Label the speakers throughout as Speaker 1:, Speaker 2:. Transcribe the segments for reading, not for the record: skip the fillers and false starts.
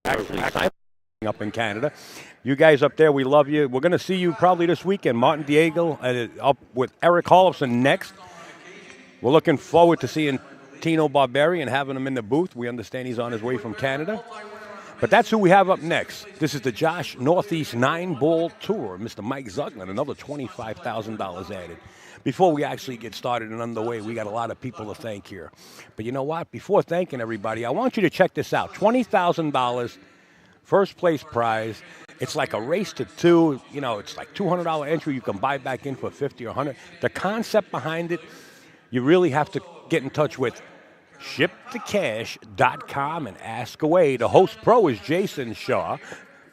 Speaker 1: actually signing up in Canada. You guys up there, we love you. We're going to see you probably this weekend. Martin Daigle up with Erik Hjorleifson next. We're looking forward to seeing Tino Barbarian, having him in the booth. We understand he's on his way from Canada. But that's who we have up next. This is the Josh Northeast 9-Ball Tour. Mr. Mike Zuglin, another $25,000 added. Before we actually get started and underway, we got a lot of people to thank here. But you know what? Before thanking everybody, I want you to check this out. $20,000, first place prize. It's like a race to two. You know, it's like $200 entry. You can buy back in for $50 or $100. The concept behind it, you really have to get in touch with shipthecash.com and ask away. The host pro is Jason Shaw.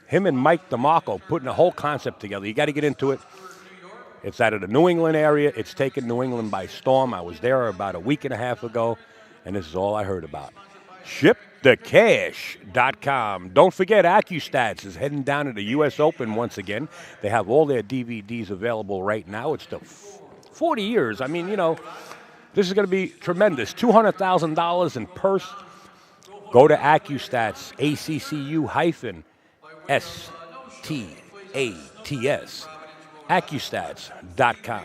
Speaker 1: Him and Mike DeMarco putting the whole concept together. You got to get into it. It's out of the New England area. It's taken New England by storm. I was there about a week and a half ago, and this is all I heard about. ShipTheCash.com. Don't forget, AccuStats is heading down to the U.S. Open once again. They have all their DVDs available right now. It's the 40 years. I mean, you know, this is going to be tremendous. $200,000 in purse. Go to AccuStats, AccuStats, AccuStats.com.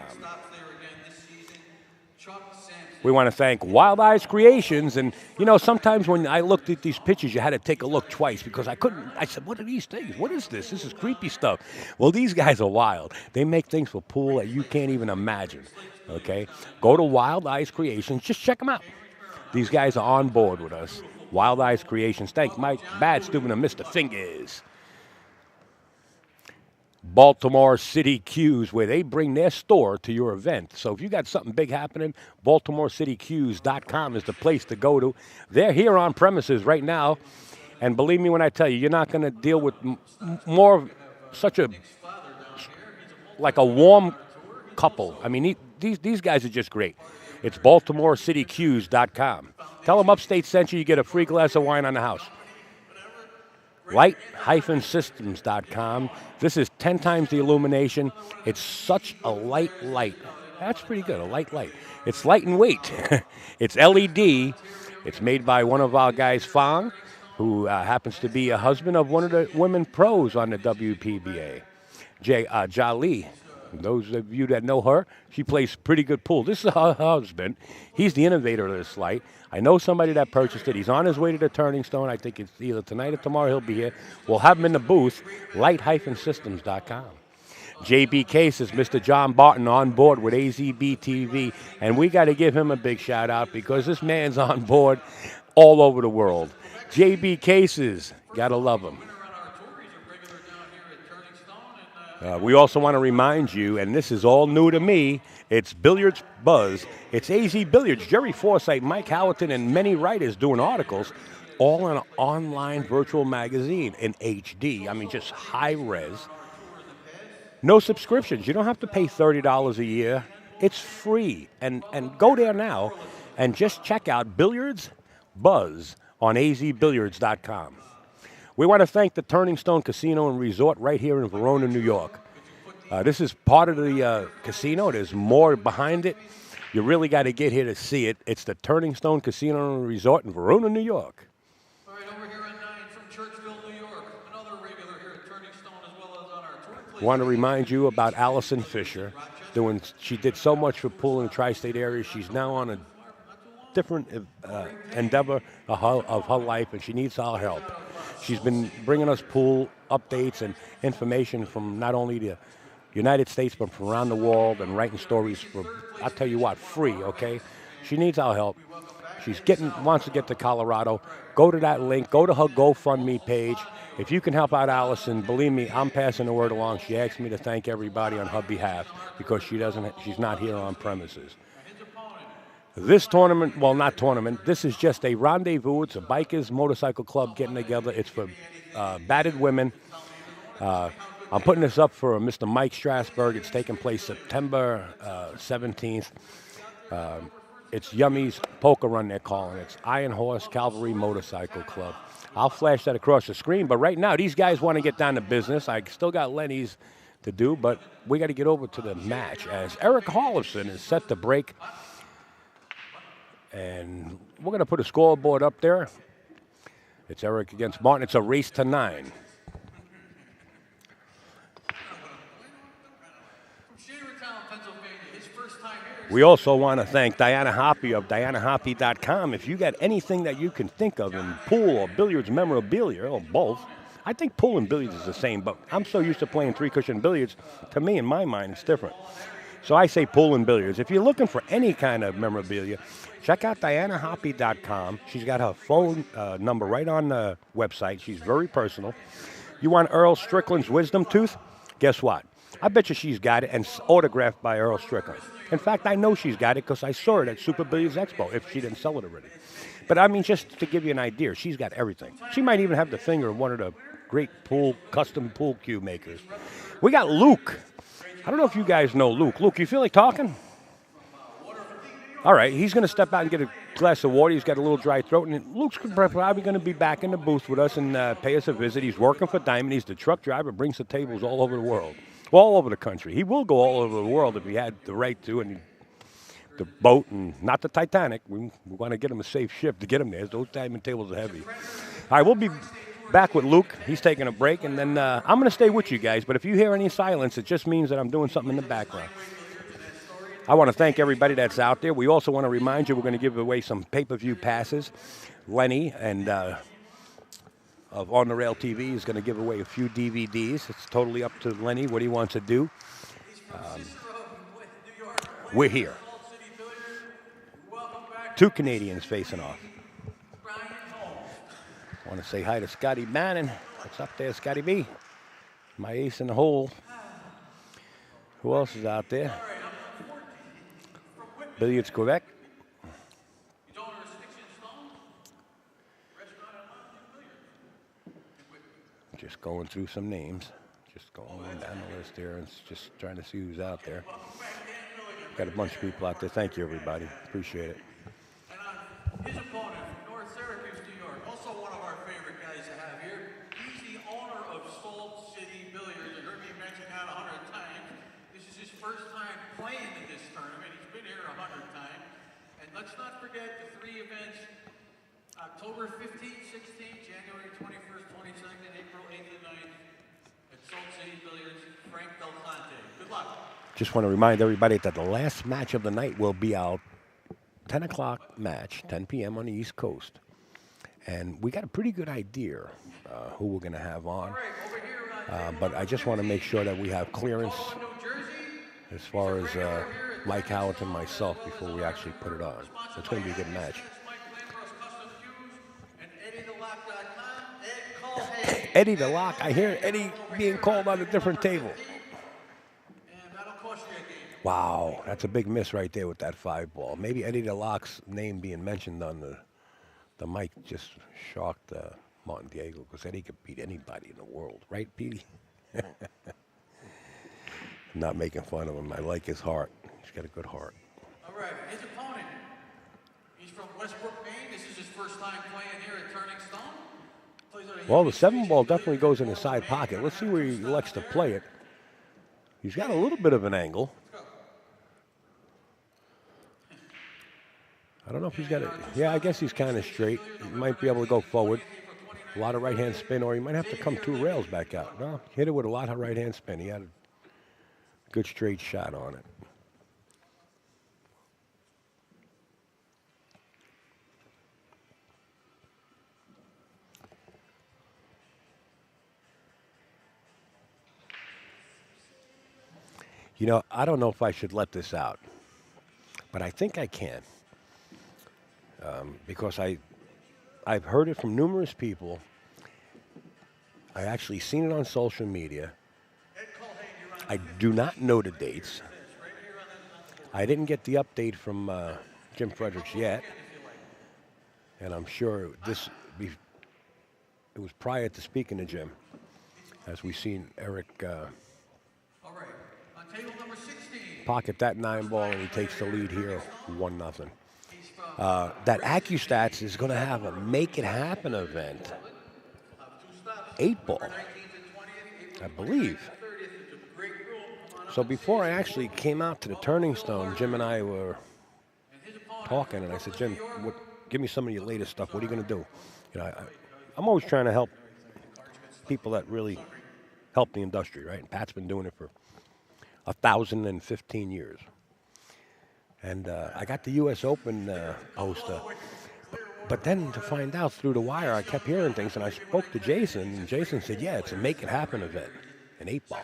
Speaker 1: We want to thank Wild Eyes Creations. And, you know, sometimes when I looked at these pictures, you had to take a look twice because I couldn't. I said, what are these things? What is this? This is creepy stuff. Well, these guys are wild. They make things for pool that you can't even imagine. Okay? Go to Wild Eyes Creations. Just check them out. These guys are on board with us. Wild Eyes Creations. Thank Mike Bad Stupid and Mr. Fingers. Baltimore City Q's, where they bring their store to your event. So if you got something big happening, BaltimoreCityQs.com is the place to go to. They're here on premises right now. And believe me when I tell you, you're not going to deal with more of such a, like a warm couple. I mean, these guys are just great. It's BaltimoreCityQs.com. Tell them Upstate sent you, you get a free glass of wine on the house. Light-systems.com. This is 10 times the illumination. It's such a light. That's pretty good, a light. It's light in weight. It's LED. It's made by one of our guys, Fong, who happens to be a husband of one of the women pros on the WPBA, Jali. Those of you that know her, she plays pretty good pool. This is her husband. He's the innovator of this light. I know somebody that purchased it. He's on his way to the Turning Stone. I think it's either tonight or tomorrow he'll be here. We'll have him in the booth, light-systems.com. JB Cases, Mr. John Barton on board with AZB TV. And we got to give him a big shout out because this man's on board all over the world. JB Cases, got to love him. We also want to remind you, and this is all new to me, it's Billiards Buzz. It's AZ Billiards, Jerry Forsythe, Mike Howerton, and many writers doing articles, all in an online virtual magazine in HD. I mean, just high res. No subscriptions. You don't have to pay $30 a year. It's free. And go there now and just check out Billiards Buzz on azbilliards.com. We want to thank the Turning Stone Casino and Resort right here in Verona, New York. This is part of the casino. There's more behind it. You really got to get here to see it. It's the Turning Stone Casino and Resort in Verona, New York.
Speaker 2: All right, over here on 9 from Churchville, New York. Another regular here at Turning Stone as well as on our tour.
Speaker 1: Want to remind you about Allison Fisher. She did so much for pool in the tri-state area. She's now on a different endeavor of her life, and she needs our help. She's been bringing us pool updates and information from not only the United States, but from around the world, and writing stories for, I'll tell you what, free, okay? She needs our help. She's wants to get to Colorado. Go to that link. Go to her GoFundMe page. If you can help out Allison, believe me, I'm passing the word along. She asked me to thank everybody on her behalf because she's not here on premises. This tournament, well, not tournament, this is just a rendezvous. It's a bikers motorcycle club getting together. It's for battered women. I'm putting this up for Mr. Mike Strasberg. It's taking place September 17th. It's Yummy's Poker Run, they're calling it. It's Iron Horse Cavalry Motorcycle Club. I'll flash that across the screen, but right now, these guys want to get down to business. I still got Lenny's to do, but we got to get over to the match as Erik Hjorleifson is set to break. And we're going to put a scoreboard up there. It's Erik against Martin. It's a race to 9. We also want to thank Diana Hoppy of DianaHoppy.com. If you got anything that you can think of in pool or billiards memorabilia, or both, I think pool and billiards is the same, but I'm so used to playing 3-cushion billiards, to me, in my mind, it's different. So I say pool and billiards. If you're looking for any kind of memorabilia, check out DianaHoppy.com. She's got her phone number right on the website. She's very personal. You want Earl Strickland's wisdom tooth? Guess what? I bet you she's got it, and it's autographed by Earl Strickland. In fact, I know she's got it because I saw it at Super Billiards Expo, if she didn't sell it already. But I mean, just to give you an idea, she's got everything. She might even have the finger of one of the great custom pool cue makers. We got Luke. I don't know if you guys know Luke. Luke, you feel like talking? All right, he's going to step out and get a glass of water. He's got a little dry throat, and Luke's probably going to be back in the booth with us and pay us a visit. He's working for Diamond. He's the truck driver, brings the tables all over the world. Well, all over the country. He will go all over the world if he had the right to, and the boat, and not the Titanic. We want to get him a safe ship to get him there. Those diamond tables are heavy. All right, we'll be back with Luke. He's taking a break, and then I'm going to stay with you guys. But if you hear any silence, it just means that I'm doing something in the background. I want to thank everybody that's out there. We also want to remind you we're going to give away some pay-per-view passes. Lenny and of On the Rail TV is going to give away a few DVDs. It's totally up to Lenny what he wants to do. We're here. 2 Canadians facing off. I want to say hi to Scotty Bannon. What's up there, Scotty B? My ace in the hole. Who else is out there? Billiards Quebec. Just going through some names. Just going down the list there and just trying to see who's out there. Got a bunch of people out there. Thank you, everybody. Appreciate it.
Speaker 2: His opponent from North Syracuse, New York, also one of our favorite guys to have here. He's the owner of Salt City Billiards. You heard me mention that 100 times. This is his first time playing in this tournament. He's been here 100 times. And let's not forget the 3 events, October 15th, 16th, January 21st, 22nd, April 8th and 9th at Salt City Billiards, Frank Del Conte. Good luck.
Speaker 1: Just want to remind everybody that the last match of the night will be our 10 o'clock match, 10 p.m. on the East Coast. And we got a pretty good idea who we're going to have on. But I just want to make sure that we have clearance as far as Mike Howard and myself before we actually put it on. So it's going to be a good match. Eddie the Lock. I hear Eddie being called on a different table. Wow, that's a big miss right there with that 5 ball. Maybe Eddie the Lock's name being mentioned on the mic just shocked Martin Daigle, because Eddie could beat anybody in the world. Right, Petey? I'm not making fun of him. I like his heart. He's got a good heart.
Speaker 2: All right, his opponent. He's from Westbrook, Maine. This is his first time playing here at Turning Stone.
Speaker 1: Well, the 7 ball definitely goes in the side pocket. Let's see where he elects to play it. He's got a little bit of an angle. I don't know if he's got it. Yeah, I guess he's kind of straight. He might be able to go forward. A lot of right-hand spin, or he might have to come 2 rails back out. No, hit it with a lot of right-hand spin. He had a good straight shot on it. You know, I don't know if I should let this out, but I think I can. Because I've heard it from numerous people. I actually seen it on social media. I do not know the dates. I didn't get the update from Jim Fredericks yet, and I'm sure it was prior to speaking to Jim, as we seen Erik pocket that 9 ball, and he takes the lead here, 1-0. That AccuStats is going to have a Make It Happen event. 8 ball, I believe. So before I actually came out to the Turning Stone, Jim and I were talking, and I said, Jim, give me some of your latest stuff. What are you going to do? You know, I'm always trying to help people that really help the industry, right? And Pat's been doing it for 1,015 years. And I got the U.S. Open host. But then to find out through the wire, I kept hearing things, and I spoke to Jason, and Jason said, yeah, it's a Make It Happen event, an 8-ball.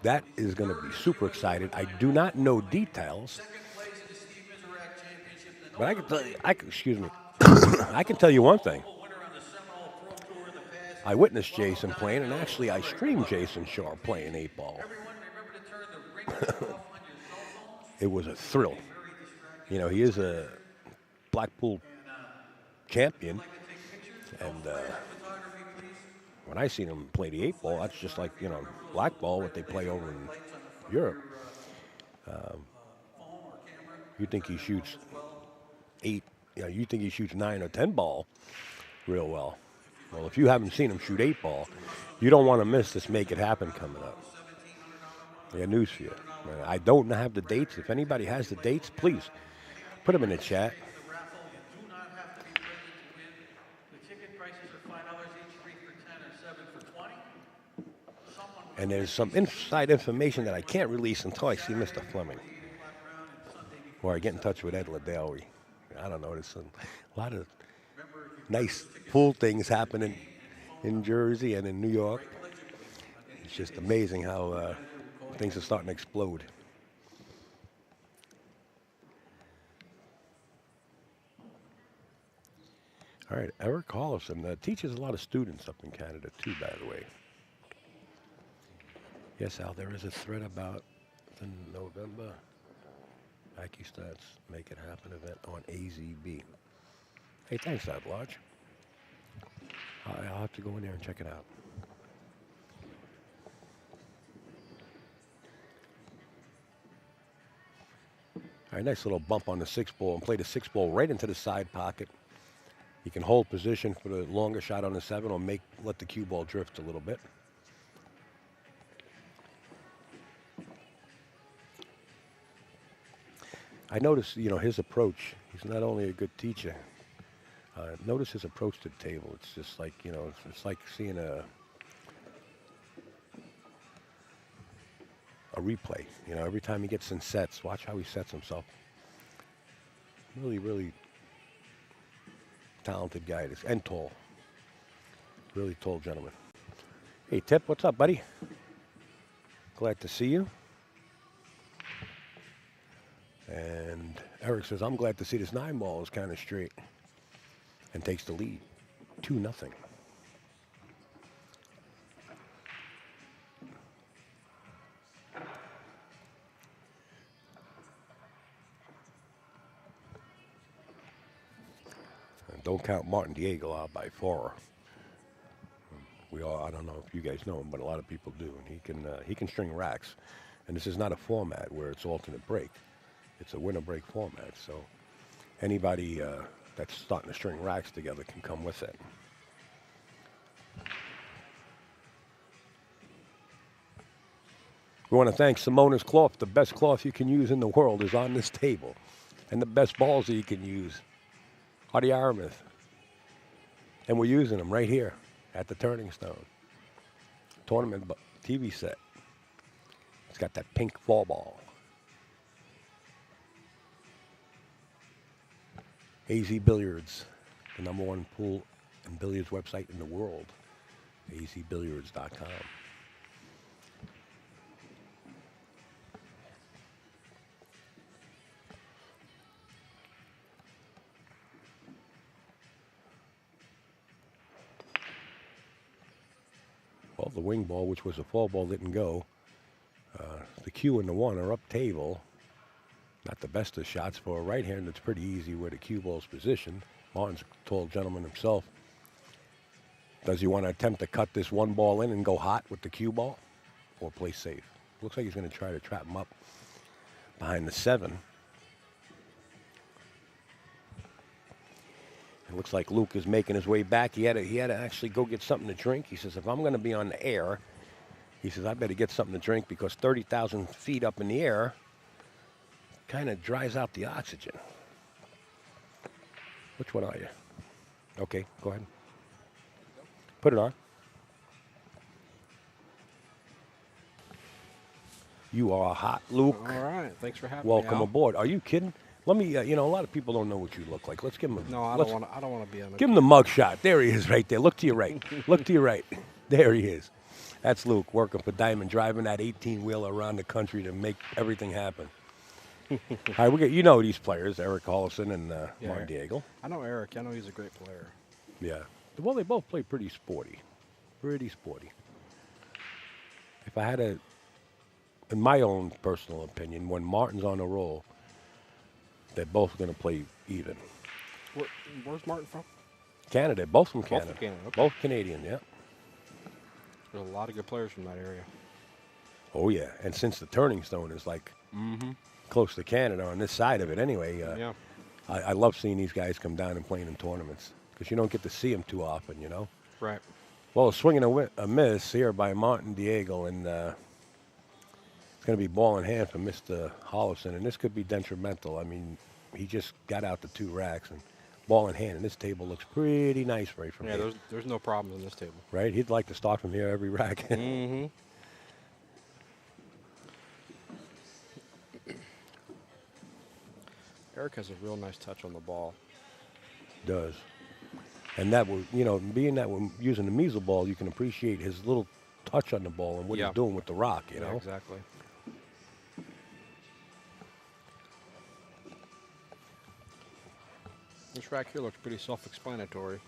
Speaker 1: That is going to be super excited. I do not know details, but I can tell you, excuse me, I can tell you one thing. I witnessed Jason playing, and actually I streamed Jason Shaw playing 8-ball. It was a thrill. You know, he is a Blackpool champion, and when I seen him play the 8-ball, that's just like, you know, blackball, what they play over in Europe. You think he shoots 8, you know, you think he shoots 9 or 10 ball real well. Well, if you haven't seen him shoot 8-ball, you don't want to miss this Make It Happen coming up. Yeah, news for you. I don't have the dates. If anybody has the dates, please put them in the chat. And there's some inside information that I can't release until I see Mr. Fleming. Or I get in touch with Ed Liddell. I don't know, there's a lot of nice pool things happening in Jersey and in New York. It's just amazing how things are starting to explode. All right, Erik Hjorleifson teaches a lot of students up in Canada too, by the way. Yes, Al, there is a thread about the November AccuStats Make It Happen event on AZB. Hey, thanks, Ad Lodge. I'll have to go in there and check it out. All right, nice little bump on the 6-ball, and play the 6-ball right into the side pocket. You can hold position for the longer shot on the 7 or let the cue ball drift a little bit. I notice, you know, his approach. He's not only a good teacher. Notice his approach to the table. It's just like, you know, it's like seeing a replay. You know, every time he gets in sets, watch how he sets himself. Really, really talented guy, and tall. Really tall gentleman. Hey, Tip, what's up, buddy? Glad to see you. And Erik says, I'm glad to see this 9-ball is kind of straight. And takes the lead, 2-0. And don't count Martin Daigle out by far. I don't know if you guys know him, but a lot of people do. And he can string racks. And this is not a format where it's alternate break. It's a winner break format. So anybody that's starting to string racks together can come with it. We want to thank Simona's cloth. The best cloth you can use in the world is on this table. And the best balls that you can use are the Aramith. And we're using them right here at the Turning Stone. Tournament TV set. It's got that pink fall ball. AZ Billiards, the #1 pool and billiards website in the world, azbilliards.com. Well, the wing ball, which was a fall ball, didn't go. The cue and the 1 are up table. Not the best of shots for a right hand. It's pretty easy where the cue ball's positioned. Martin's a tall gentleman himself. Does he want to attempt to cut this 1 ball in and go hot with the cue ball, or play safe? Looks like he's going to try to trap him up behind the 7. It looks like Luke is making his way back. He had to actually go get something to drink. He says, if I'm going to be on the air, he says, I better get something to drink because 30,000 feet up in the air kind of dries out the oxygen. Which one are you? Okay, go ahead. Put it on. You are hot, Luke.
Speaker 3: All right. Thanks for having me.
Speaker 1: Welcome
Speaker 3: Al.
Speaker 1: aboard. Are you kidding? Let me. You know, a lot of people don't know what you look like. Let's give him a.
Speaker 3: No, I
Speaker 1: let's
Speaker 3: don't want to. I don't want to be on the.
Speaker 1: give him the mug shot. There he is, right there. Look to your right. Look to your right. There he is. That's Luke working for Diamond, driving that 18-wheeler around the country to make everything happen. All right, you know these players, Erik Hjorleifson and Martin Daigle.
Speaker 3: I know Erik. I know he's a great player.
Speaker 1: Yeah. Well, they both play pretty sporty. Pretty sporty. If I had to, in my own personal opinion, when Martin's on a roll, they're both going to play even.
Speaker 3: Where's Martin from?
Speaker 1: Canada, both from
Speaker 3: Both
Speaker 1: Canada.
Speaker 3: from Canada, okay.
Speaker 1: Both Canadian, yeah.
Speaker 3: There's a lot of good players from that area.
Speaker 1: Oh, yeah. And since the Turning Stone is like close to Canada on this side of it anyway,
Speaker 3: Yeah.
Speaker 1: I love seeing these guys come down and playing in tournaments because you don't get to see them too often, you know.
Speaker 3: Right.
Speaker 1: Well, a swing and a miss here by Martin Daigle, and it's going to be ball in hand for Mr. Hjorleifson, and this could be detrimental. I mean, he just got out the 2 racks, and ball in hand, and this table looks pretty nice right from
Speaker 3: Yeah.
Speaker 1: here.
Speaker 3: There's no problems on this table.
Speaker 1: Right? He'd like to start from here every rack.
Speaker 3: Mm-hmm. Erik has a real nice touch on the ball.
Speaker 1: Does. And that will, you know, being that we're using the measle ball, you can appreciate his little touch on the ball and what
Speaker 3: Yeah.
Speaker 1: he's doing with the rock, you
Speaker 3: Yeah,
Speaker 1: know?
Speaker 3: exactly. This rack here looks pretty self-explanatory.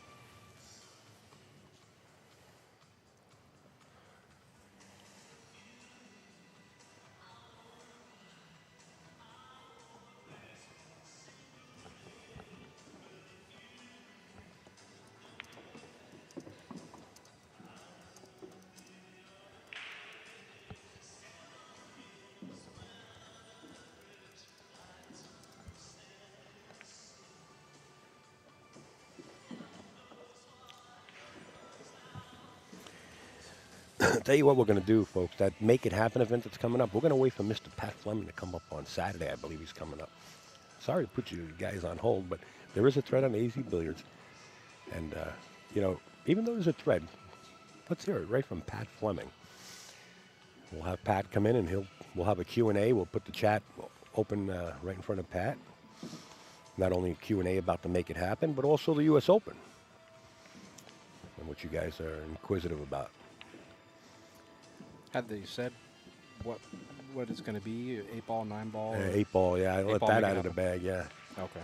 Speaker 1: Tell you what we're going to do, folks. That Make It Happen event that's coming up, we're going to wait for Mr. Pat Fleming to come up on Saturday. I believe he's coming up. Sorry to put you guys on hold, but there is a thread on AZ Billiards. And, you know, even though there's a thread, let's hear it right from Pat Fleming. We'll have Pat come in, and we'll have a Q&A. We'll put the chat open right in front of Pat. Not only a Q&A about the Make It Happen, but also the U.S. Open. And what you guys are inquisitive about.
Speaker 3: Have they said what it's going to be? 8-ball, 9-ball?
Speaker 1: 8-ball, yeah. I let
Speaker 3: ball
Speaker 1: that
Speaker 3: make it
Speaker 1: out of the
Speaker 3: happen.
Speaker 1: bag, yeah.
Speaker 3: Okay.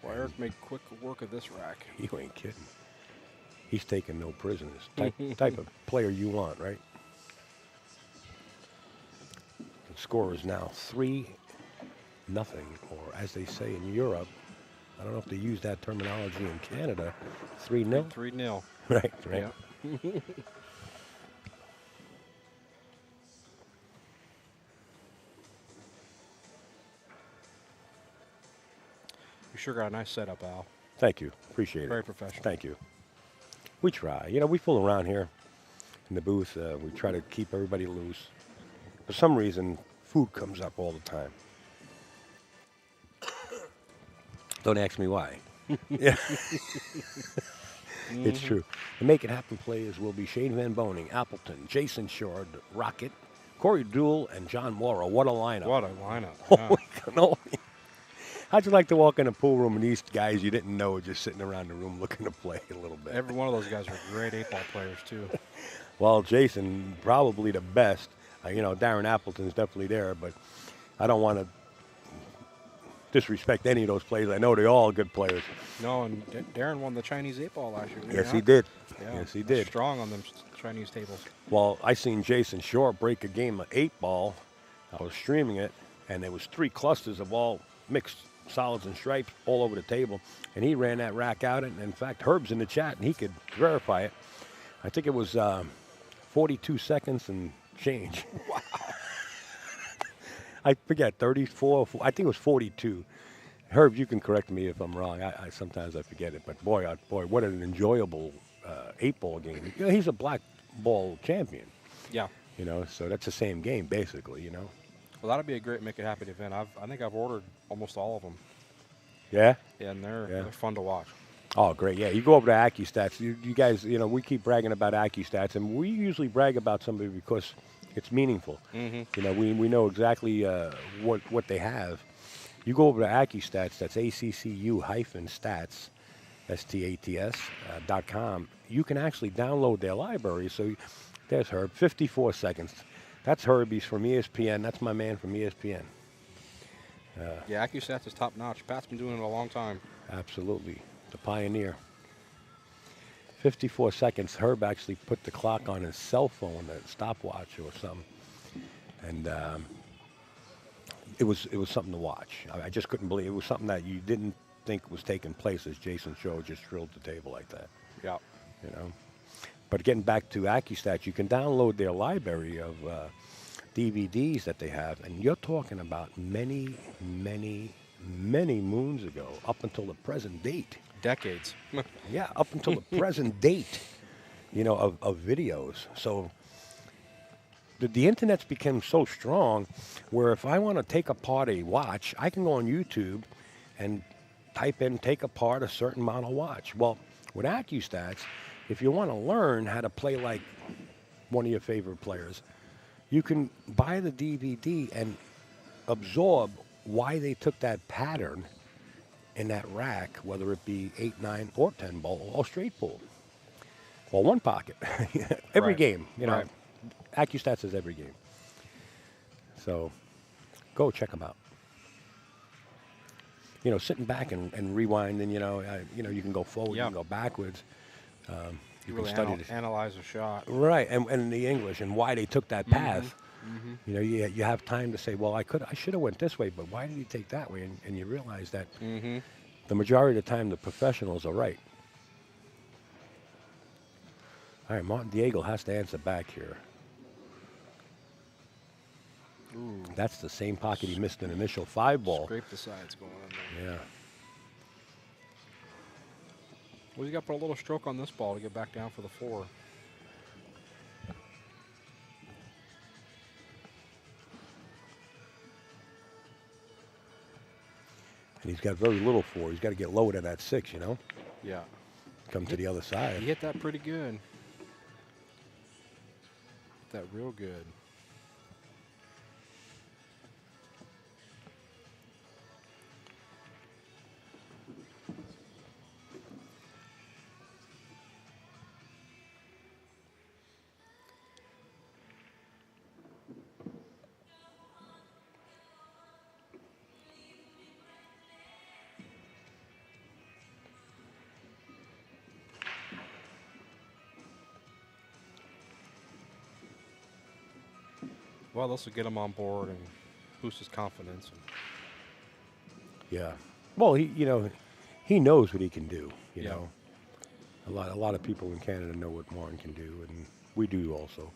Speaker 3: Well, Erik made quick work of this rack.
Speaker 1: You ain't kidding. He's taking no prisoners. Type of player you want, right? The score is now 3-0, or as they say in Europe, I don't know if they use that terminology in Canada, 3-0.
Speaker 3: 3-0.
Speaker 1: Right.
Speaker 3: Yeah. You sure got a nice setup, Al.
Speaker 1: Thank you. Appreciate it.
Speaker 3: Very professional.
Speaker 1: Thank you. We try. You know, we fool around here in the booth. We try to keep everybody loose. For some reason, food comes up all the time. Don't ask me why. Yeah. It's true. The Make It Happen players will be Shane Van Boning, Appleton, Jason Shore, Rocket, Corey Dool, and John Morrow. What a lineup.
Speaker 3: What a lineup. Yeah.
Speaker 1: Holy cannoli. How'd you like to walk in a pool room and these guys you didn't know were just sitting around the room looking to play a little bit?
Speaker 3: Every one of those guys are great 8-ball players, too.
Speaker 1: Well, Jason, probably the best. You know, Darren Appleton's definitely there, but I don't want to disrespect any of those players. I know they're all good players.
Speaker 3: No, and Darren won the Chinese 8-ball last year.
Speaker 1: Yes, he did.
Speaker 3: Yeah,
Speaker 1: Yes, he did.
Speaker 3: Strong on them Chinese tables.
Speaker 1: Well, I seen Jason Shore break a game of 8-ball. I was streaming it, and there was 3 clusters of all mixed solids and stripes all over the table, and he ran that rack out. And in fact, Herb's in the chat, and he could verify it. I think it was 42 seconds and change. Wow. I forget, 34, I think it was 42. Herb, you can correct me if I'm wrong. I sometimes I forget it, but boy, what an enjoyable 8-ball game. You know, he's a black ball champion.
Speaker 3: Yeah.
Speaker 1: You know, so that's the same game basically. You know.
Speaker 3: Well, that'll be a great Make It Happen event. I think I've ordered almost all of them.
Speaker 1: Yeah?
Speaker 3: Yeah, and
Speaker 1: Yeah.
Speaker 3: they're fun to watch.
Speaker 1: Oh, great. Yeah, you go over to AccuStats. You guys, we keep bragging about AccuStats, and we usually brag about somebody because it's meaningful. We know exactly what they have. You go over to AccuStats, that's ACCU-stats, STATS.com. You can actually download their library. So there's Herb, 54 seconds. That's Herbie's from ESPN. That's my man from ESPN.
Speaker 3: Yeah, AccuStats is top notch. Pat's been doing it a long time.
Speaker 1: Absolutely. The pioneer. 54 seconds. Herb actually put the clock on his cell phone, a stopwatch or something. And it was something to watch. I just couldn't believe it. It was something that you didn't think was taking place as Jason Shore just drilled the table like that.
Speaker 3: Yeah.
Speaker 1: But getting back to AccuStats, you can download their library of DVDs that they have, and you're talking about many, many, many moons ago, up until the present date.
Speaker 3: Decades.
Speaker 1: Yeah, up until the present date, of videos. So the internet's become so strong where if I want to take apart a watch, I can go on YouTube and type in take apart a certain model watch. Well, with AccuStats, if you want to learn how to play like one of your favorite players, you can buy the DVD and absorb why they took that pattern in that rack, whether it be 8, 9, or 10 ball, or straight pull, or one pocket. Every
Speaker 3: Right.
Speaker 1: game,
Speaker 3: Right.
Speaker 1: AccuStats is every game. So go check them out. Sitting back and rewinding, you can go forward,
Speaker 3: Yeah.
Speaker 1: you can go backwards.
Speaker 3: You
Speaker 1: can
Speaker 3: really
Speaker 1: study this.
Speaker 3: analyze a shot.
Speaker 1: Right, and the English and why they took that path. You have time to say, well, I should have went this way, but why did he take that way? And you realize that the majority of the time the professionals are right. All right, Martin Daigle has to answer back here.
Speaker 3: Ooh.
Speaker 1: That's the same pocket he missed an initial 5 ball.
Speaker 3: Scrape the sides going on there.
Speaker 1: Yeah.
Speaker 3: Well, you got to put a little stroke on this ball to get back down for the 4.
Speaker 1: And he's got very little 4. He's got to get lower than that 6,
Speaker 3: Yeah.
Speaker 1: Come to the other side.
Speaker 3: He hit that pretty good. Hit that real good. Well, this will get him on board and boost his confidence.
Speaker 1: Yeah. Well, he knows what he can do. You
Speaker 3: Yeah.
Speaker 1: know, a lot of people in Canada know what Martin can do, and we do also.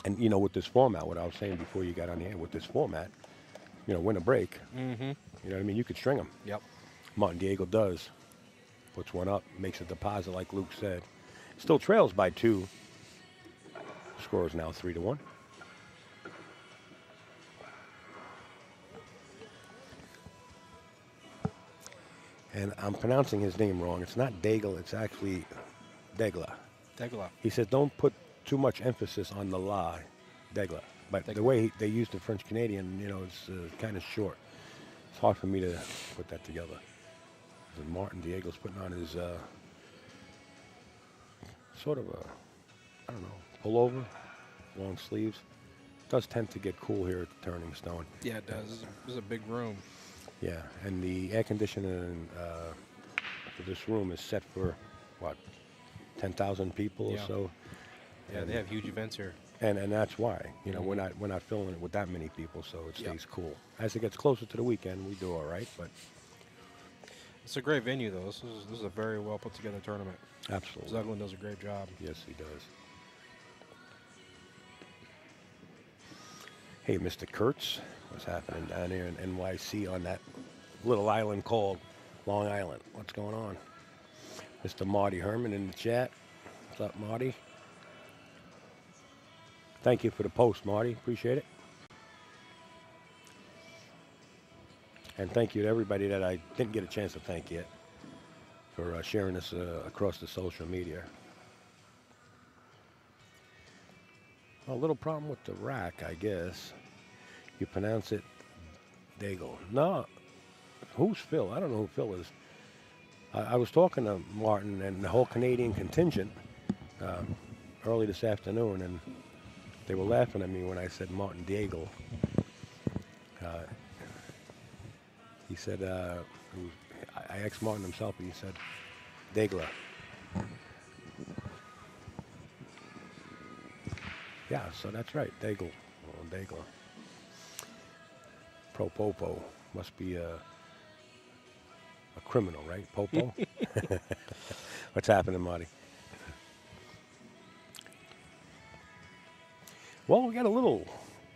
Speaker 1: And with this format, what I was saying before you got on the air, with this format, win a break.
Speaker 3: Mm-hmm.
Speaker 1: You know what I mean? You could string them.
Speaker 3: Yep.
Speaker 1: Martin Daigle does. Puts one up, makes a deposit, like Luke said. Still trails by 2. Score is now 3-1. And I'm pronouncing his name wrong. It's not Daigle. It's actually Daigle.
Speaker 3: Daigle.
Speaker 1: He says don't put too much emphasis on the la, Daigle. But the way they use the French Canadian, it's kind of short. It's hard for me to put that together. And Martin Daigle's putting on his sort of a, I don't know, pullover, long sleeves. Does tend to get cool here at the Turning Stone.
Speaker 3: Yeah, it does. This is a big room.
Speaker 1: Yeah, and the air conditioning for this room is set for, what, 10,000 people
Speaker 3: Yeah.
Speaker 1: or so?
Speaker 3: Yeah,
Speaker 1: And
Speaker 3: they have huge events here.
Speaker 1: And that's why, we're not filling it with that many people, so it stays cool. As it gets closer to the weekend, we do all right, but
Speaker 3: It's a great venue, though. This is a very well put together tournament.
Speaker 1: absolutely.
Speaker 3: Zuglin does a great job.
Speaker 1: Yes, he does. Hey, Mr. Kurtz, what's happening down here in NYC on that little island called Long Island? What's going on? Mr. Marty Herman in the chat. What's up, Marty? Thank you for the post, Marty. Appreciate it. And thank you to everybody that I didn't get a chance to thank yet for sharing this across the social media. A little problem with the rack, I guess. You pronounce it Daigle. No, who's Phil? I don't know who Phil is. I was talking to Martin and the whole Canadian contingent early this afternoon, and they were laughing at me when I said Martin Daigle. He said, I asked Martin himself, and he said, Daigle. Yeah, so that's right, Daigle. Oh, Daigle. Pro Popo must be a criminal, right? Popo? What's happening, Marty? Well, we got a little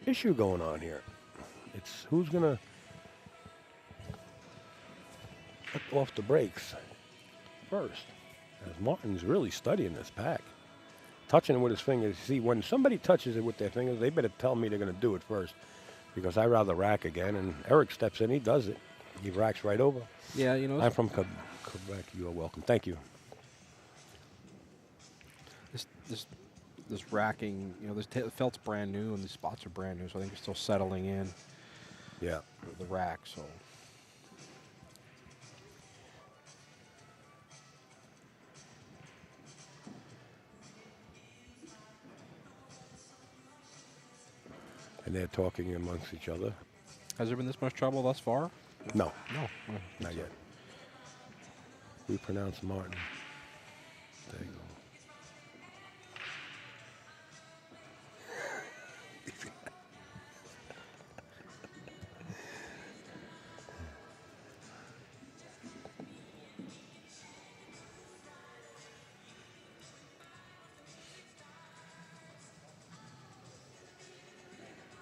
Speaker 1: issue going on here. It's who's going to let off the brakes first. As Martin's really studying this pack. Touching it with his fingers. See, when somebody touches it with their fingers, they better tell me they're going to do it first. Because I rather rack again. And Erik steps in, he does it. He racks right over.
Speaker 3: Yeah, you know.
Speaker 1: I'm from Quebec. You are welcome. Thank you.
Speaker 3: This racking, you know, this felt's brand new and these spots are brand new, so I think it's still settling in.
Speaker 1: Yeah.
Speaker 3: The rack, so.
Speaker 1: And they're talking amongst each other.
Speaker 3: Has there been this much trouble thus far?
Speaker 1: No.
Speaker 3: No.
Speaker 1: Not yet. We pronounce Martin. There you go.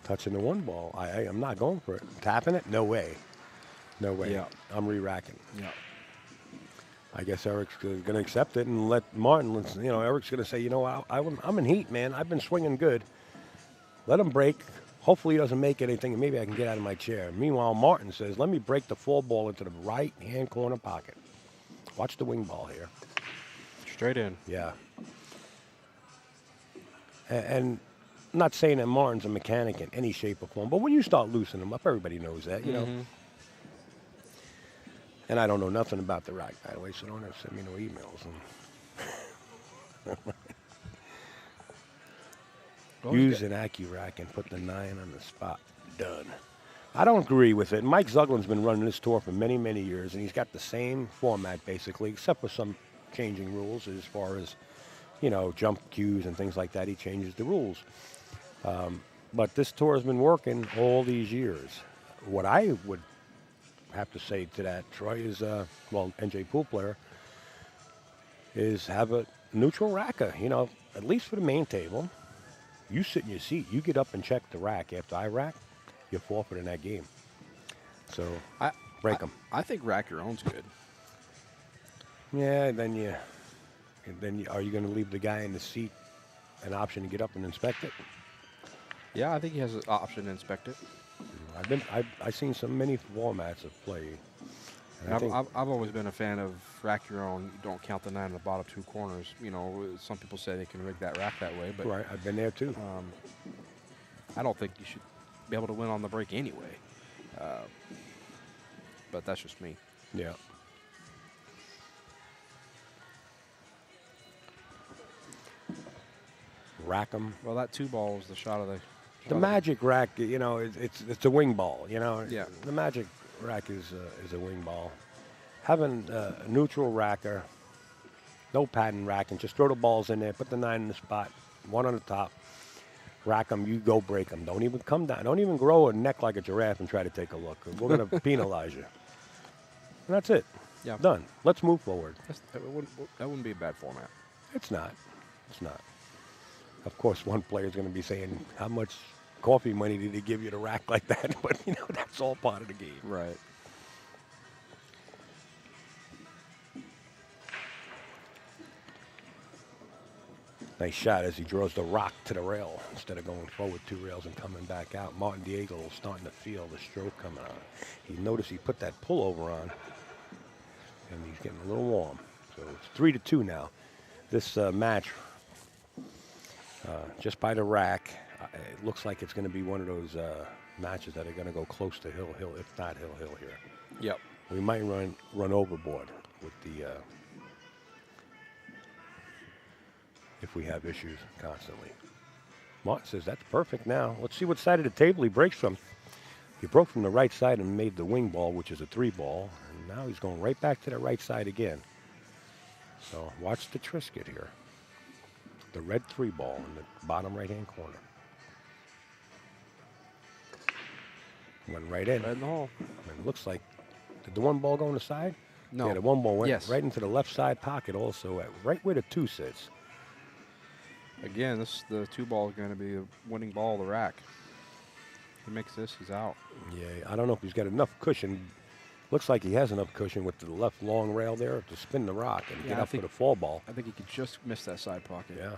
Speaker 1: Touching the one ball. I'm not going for it. Tapping it? No way. No way.
Speaker 3: Yeah.
Speaker 1: I'm re-racking.
Speaker 3: Yeah.
Speaker 1: I guess Erik's going to accept it and let Martin, you know, Erik's going to say, you know, I'm in heat, man. I've been swinging good. Let him break. Hopefully he doesn't make anything, and maybe I can get out of my chair. Meanwhile, Martin says, let me break the four ball into the right-hand corner pocket. Watch the wing ball here.
Speaker 3: Straight in.
Speaker 1: Yeah. And I'm not saying that Martin's a mechanic in any shape or form, but when you start loosening them up, everybody knows that, you know. And I don't know nothing about the rack, by the way, so don't have to send me no emails. Use an AccuRack and put the 9 on the spot. Done. I don't agree with it. Mike Zuglin's been running this tour for many, many years, and he's got the same format, basically, except for some changing rules as far as, you know, jump cues and things like that. He changes the rules. But this tour has been working all these years. What I would have to say to that, Troy, is, well, NJ pool player, is have a neutral racker, you know, at least for the main table. You sit in your seat. You get up and check the rack. After I rack, you're forfeit in that game. So, break them.
Speaker 3: I think rack your own's good.
Speaker 1: Yeah, then are you going to leave the guy in the seat an option to get up and inspect it?
Speaker 3: Yeah, I think he has an option to inspect it.
Speaker 1: I've seen so many formats of play.
Speaker 3: And I've always been a fan of rack your own. You don't count the 9 in the bottom 2 corners. You know, some people say they can rig that rack that way, but
Speaker 1: Right, I've been there too.
Speaker 3: I don't think you should be able to win on the break anyway. But that's just me.
Speaker 1: Yeah. Rack them.
Speaker 3: Well, that 2 ball was the shot of
Speaker 1: The magic rack, you know, it's a wing ball. You know,
Speaker 3: Yeah.
Speaker 1: The magic rack is a wing ball. Having a neutral racker, no pattern racking, just throw the balls in there, put the 9 in the spot, 1 on the top, rack them. You go break them. Don't even come down. Don't even grow a neck like a giraffe and try to take a look. We're going to penalize you. And that's it.
Speaker 3: Yeah.
Speaker 1: Done. Let's move forward.
Speaker 3: That wouldn't be a bad format.
Speaker 1: It's not. It's not. Of course, one player is going to be saying, how much coffee money did he give you to rack like that? But, you know, that's all part of the game.
Speaker 3: Right.
Speaker 1: Nice shot as he draws the rock to the rail instead of going forward 2 rails and coming back out. Martin Daigle starting to feel the stroke coming on. He noticed he put that pullover on, and he's getting a little warm. So it's 3-2 now. This match, just by the rack, it looks like it's going to be one of those matches that are going to go close to hill, if not hill here.
Speaker 3: Yep.
Speaker 1: We might run overboard with the if we have issues constantly. Martin says that's perfect now. Let's see what side of the table he breaks from. He broke from the right side and made the wing ball, which is a 3 ball, and now he's going right back to the right side again. So watch the Trisket here. The red 3 ball in the bottom right-hand corner. Went right in.
Speaker 3: Right in the hole.
Speaker 1: And it looks like, did the 1 ball go on the side?
Speaker 3: No.
Speaker 1: Yeah, the 1 ball went
Speaker 3: Yes.
Speaker 1: right into the left side pocket also, right where the 2 sits.
Speaker 3: Again, the 2 ball is going to be the winning ball of the rack. He makes this, he's out.
Speaker 1: Yeah, I don't know if he's got enough cushion. Looks like he has enough cushion with the left long rail there to spin the rock and get up for the fall ball.
Speaker 3: I think he could just miss that side pocket.
Speaker 1: Yeah.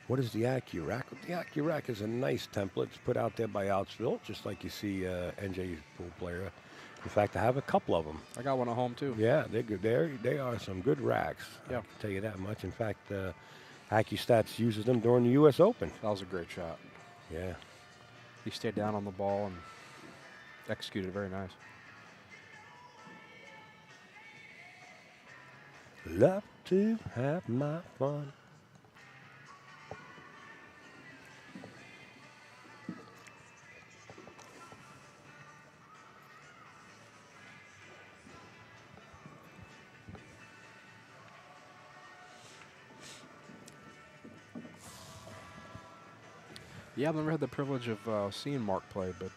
Speaker 1: What is the AccuRack? The AccuRack is a nice template. It's put out there by Outsville, just like you see NJ's pool player. In fact, I have a couple of them.
Speaker 3: I got one at home, too.
Speaker 1: Yeah, they're good. They are some good racks.
Speaker 3: Yeah.
Speaker 1: I can tell you that much. In fact, AccuStats uses them during the U.S. Open.
Speaker 3: That was a great shot.
Speaker 1: Yeah.
Speaker 3: He stayed down on the ball and executed very nice.
Speaker 1: Love to have my fun.
Speaker 3: Yeah, I've never had the privilege of seeing Mark play, but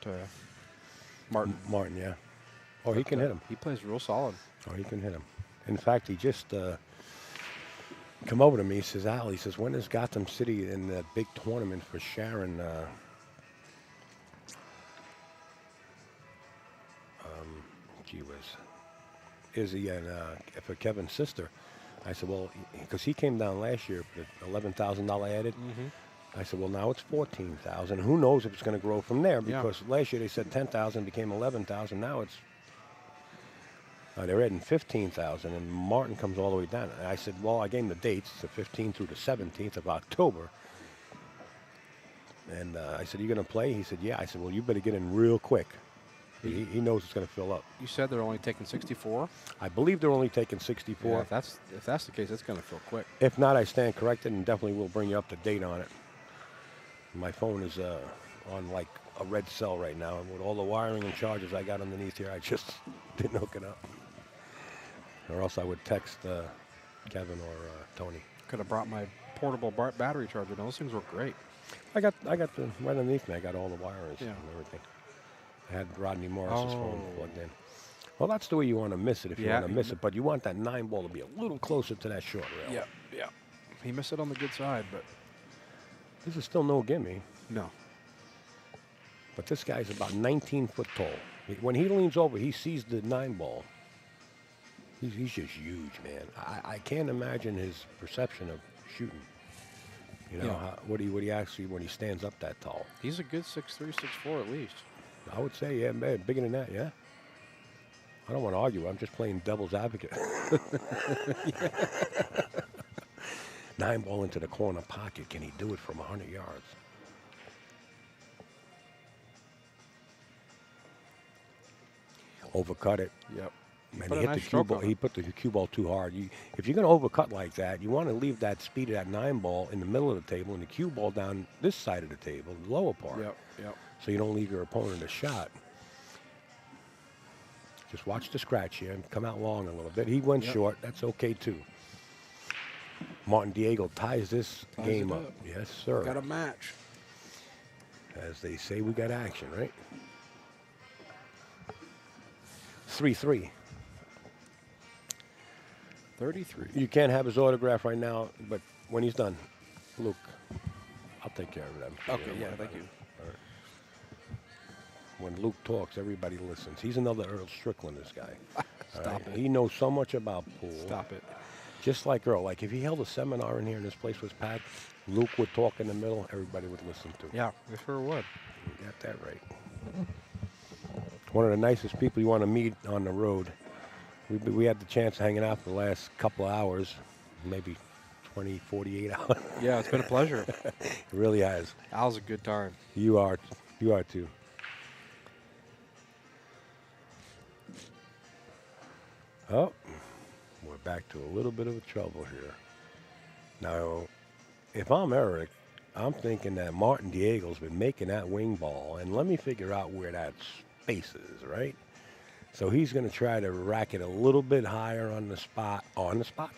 Speaker 1: Martin, yeah. Oh, he can hit him.
Speaker 3: He plays real solid.
Speaker 1: Oh, he can hit him. In fact, he just come over to me. He says, Al, he says, when is Gotham City in that big tournament for Sharon? Gee whiz. Is he for Kevin's sister? I said, well, because he came down last year, the $11,000 added. I said, well, now it's $14,000. Who knows if it's going to grow from there? Because last year they said $10,000 became $11,000. Now it's they're adding $15,000, and Martin comes all the way down. And I said, well, I gave him the dates, the 15th through the 17th of October. And I said, you going to play? He said, yeah. I said, well, you better get in real quick. He knows it's going to fill up.
Speaker 3: You said they're only taking 64?
Speaker 1: I believe they're only taking 64.
Speaker 3: Yeah, if that's the case, it's going to fill quick.
Speaker 1: If not, I stand corrected and definitely will bring you up to date on it. My phone is on like a red cell right now, and with all the wiring and charges I got underneath here, I just didn't hook it up. Or else I would text Kevin or Tony.
Speaker 3: Could have brought my portable battery charger. Those things work great.
Speaker 1: I got the right underneath me. I got all the wirings
Speaker 3: Yeah.
Speaker 1: and everything. I had Rodney Morris's phone plugged in. Well, that's the way you want to miss it if you want to miss it, but you want that 9 ball to be a little closer to that short rail.
Speaker 3: Yeah. He missed it on the good side, but
Speaker 1: This is still no gimme.
Speaker 3: no.
Speaker 1: But this guy's about 19 foot tall. When he leans over, he sees the 9 ball. He's just huge, man. I can't imagine his perception of shooting. You know, what do you actually when he stands up that tall?
Speaker 3: He's a good 6'3", 6'4" at least.
Speaker 1: I would say, yeah, man, bigger than that, yeah. I don't want to argue. I'm just playing devil's advocate. 9 ball into the corner pocket. Can he do it from 100 yards? Overcut it.
Speaker 3: Yep.
Speaker 1: And he hit the cue ball. He put the cue ball too hard. If you're going to overcut like that, you want to leave that speed of that 9 ball in the middle of the table and the cue ball down this side of the table, the lower part.
Speaker 3: Yep.
Speaker 1: So you don't leave your opponent a shot. Just watch the scratch here and come out long a little bit. He went short. That's okay, too. Martin Daigle ties this game up. Yes, sir.
Speaker 3: Got a match.
Speaker 1: As they say, we got action, right? 3-3.
Speaker 3: 33.
Speaker 1: You can't have his autograph right now, but when he's done, Luke, I'll take care of that.
Speaker 3: Okay, yeah, thank you.
Speaker 1: All right. When Luke talks, everybody listens. He's another Earl Strickland, this guy.
Speaker 3: Stop it.
Speaker 1: He knows so much about pool.
Speaker 3: Stop it.
Speaker 1: Just like Earl. Like if he held a seminar in here and this place was packed, Luke would talk in the middle, everybody would listen to.
Speaker 3: Yeah, they sure would.
Speaker 1: You got that right. One of the nicest people you want to meet on the road. We had the chance of hanging out for the last couple of hours, maybe 20, 48 hours.
Speaker 3: Yeah, it's been a pleasure.
Speaker 1: It really has.
Speaker 3: Al's a good time.
Speaker 1: You are too. Oh, we're back to a little bit of trouble here. Now, if I'm Erik, I'm thinking that Martin Daigle's been making that wing ball, and let me figure out where that space is, right? So he's going to try to rack it a little bit higher on the spot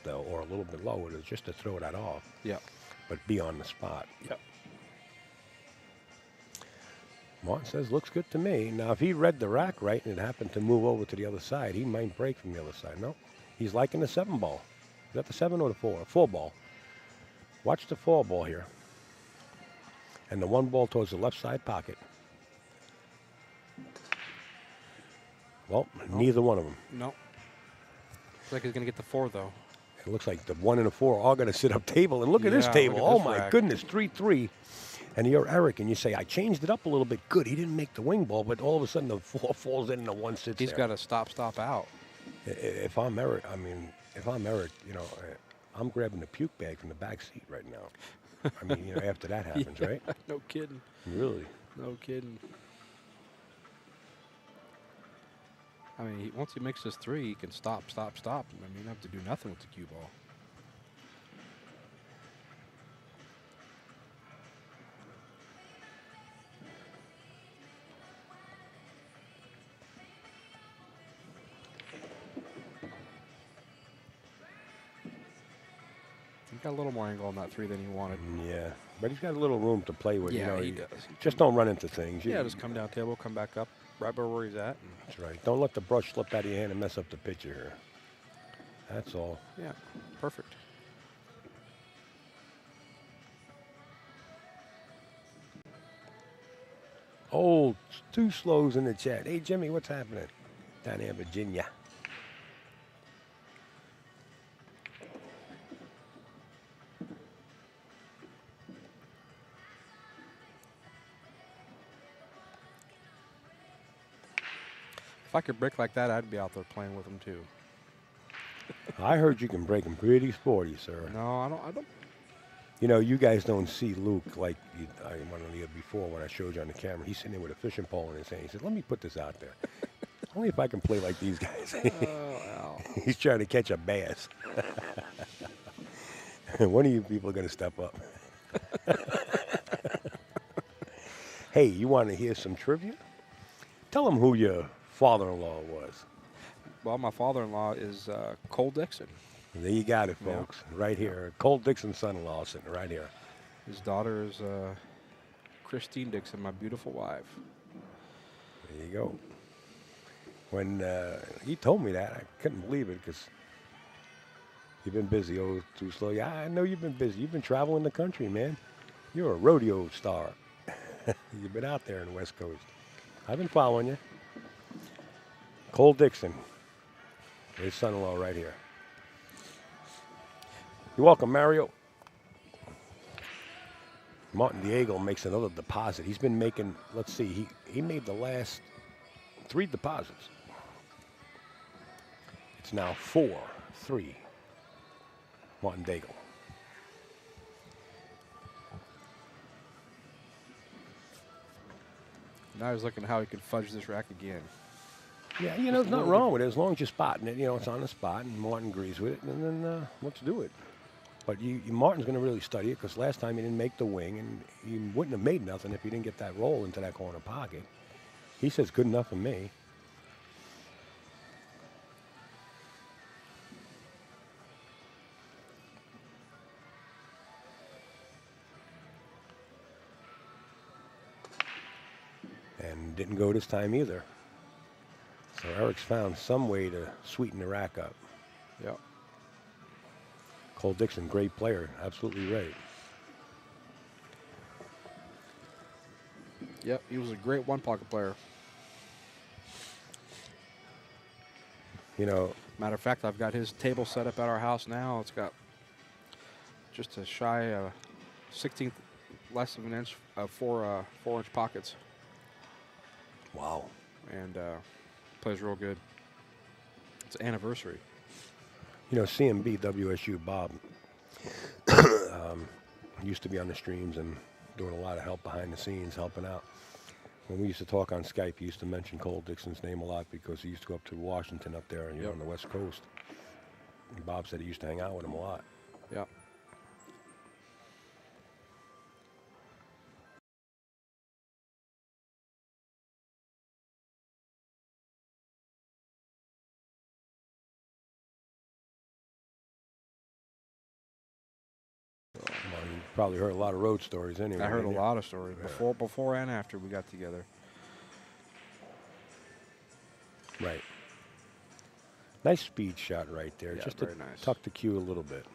Speaker 1: though, or a little bit lower, just to throw that off.
Speaker 3: Yeah.
Speaker 1: But be on the spot.
Speaker 3: Yep.
Speaker 1: Martin says, looks good to me. Now, if he read the rack right and it happened to move over to the other side, he might break from the other side. No, he's liking the 7 ball. Is that the 7 or the 4? 4 ball. Watch the 4 ball here. And the 1 ball towards the left side pocket. Well, neither one of them.
Speaker 3: No. Looks like he's going to get the 4, though.
Speaker 1: It looks like the 1 and the 4 are all going to sit up table. And look at this table.
Speaker 3: Look at
Speaker 1: Oh,
Speaker 3: this
Speaker 1: my
Speaker 3: rack.
Speaker 1: goodness, 3-3. And you're Erik, and you say, I changed it up a little bit. Good, he didn't make the wing ball, but all of a sudden the 4 falls in and the 1 sits
Speaker 3: He's
Speaker 1: there.
Speaker 3: got to stop out.
Speaker 1: If I'm Erik, you know, I'm grabbing the puke bag from the back seat right now. I mean, you know, after that happens, right?
Speaker 3: No kidding.
Speaker 1: Really?
Speaker 3: No kidding. I mean, once he makes his 3, he can stop. I mean, you don't have to do nothing with the cue ball. He got a little more angle on that 3 than he wanted.
Speaker 1: Yeah, but he's got a little room to play with.
Speaker 3: Yeah,
Speaker 1: you know,
Speaker 3: he does.
Speaker 1: Just don't run into things.
Speaker 3: Yeah, just come down table, come back up, right where he's at.
Speaker 1: That's right. Don't let the brush slip out of your hand and mess up the picture here. That's all.
Speaker 3: Yeah, perfect.
Speaker 1: Oh, 2 slows in the chat. Hey, Jimmy, what's happening down here in Virginia?
Speaker 3: If I could break like that, I'd be out there playing with him too.
Speaker 1: I heard you can break them pretty sporty, sir.
Speaker 3: No, I don't.
Speaker 1: You know, you guys don't see Luke like I went on the other before when I showed you on the camera. He's sitting there with a fishing pole in his hand. He said, let me put this out there. Only if I can play like these guys.
Speaker 3: Al.
Speaker 1: He's trying to catch a bass. One of you people are going to step up. Hey, you want to hear some trivia? Tell them who your father-in-law was.
Speaker 3: Well, my father-in-law is Cole Dixon.
Speaker 1: There you got it, folks. Yeah. Right here. Cole Dixon's son-in-law sitting right here.
Speaker 3: His daughter is Christine Dixon, my beautiful wife.
Speaker 1: There you go. When he told me that, I couldn't believe it because you've been busy, oh, too slow. Yeah, I know you've been busy. You've been traveling the country, man. You're a rodeo star. You've been out there in the West Coast. I've been following you. Cole Dixon, his son-in-law right here. You're welcome, Mario. Martin Daigle makes another deposit. He's been making, let's see, he made the last 3 deposits. It's now 4-3. Martin Daigle.
Speaker 3: Now he's looking at how he can fudge this rack again.
Speaker 1: Yeah, you know, there's nothing wrong with it as long as you're spotting it. You know, it's on the spot, and Martin agrees with it, and then let's do it. But Martin's going to really study it because last time he didn't make the wing, and he wouldn't have made nothing if he didn't get that roll into that corner pocket. He says good enough for me. And didn't go this time either. So Erik's found some way to sweeten the rack up.
Speaker 3: Yep.
Speaker 1: Cole Dixon, great player. Absolutely right.
Speaker 3: Yep, he was a great one-pocket player.
Speaker 1: You know,
Speaker 3: Matter of fact, I've got his table set up at our house now. It's got just a shy 16th less of an inch of 4-inch pockets,
Speaker 1: wow.
Speaker 3: and plays real good. It's an anniversary.
Speaker 1: You know, CMB, WSU, Bob, used to be on the streams and doing a lot of help behind the scenes, helping out. When we used to talk on Skype, he used to mention Cole Dixon's name a lot because he used to go up to Washington up there, you know, on the West Coast. And Bob said he used to hang out with him a lot.
Speaker 3: Yeah.
Speaker 1: Well, you probably heard a lot of road stories anyway.
Speaker 3: I heard a
Speaker 1: didn't you?
Speaker 3: lot of stories before and after we got together.
Speaker 1: Right. Nice speed shot right there.
Speaker 3: Yeah,
Speaker 1: Just to
Speaker 3: very nice.
Speaker 1: tuck the cue a little bit.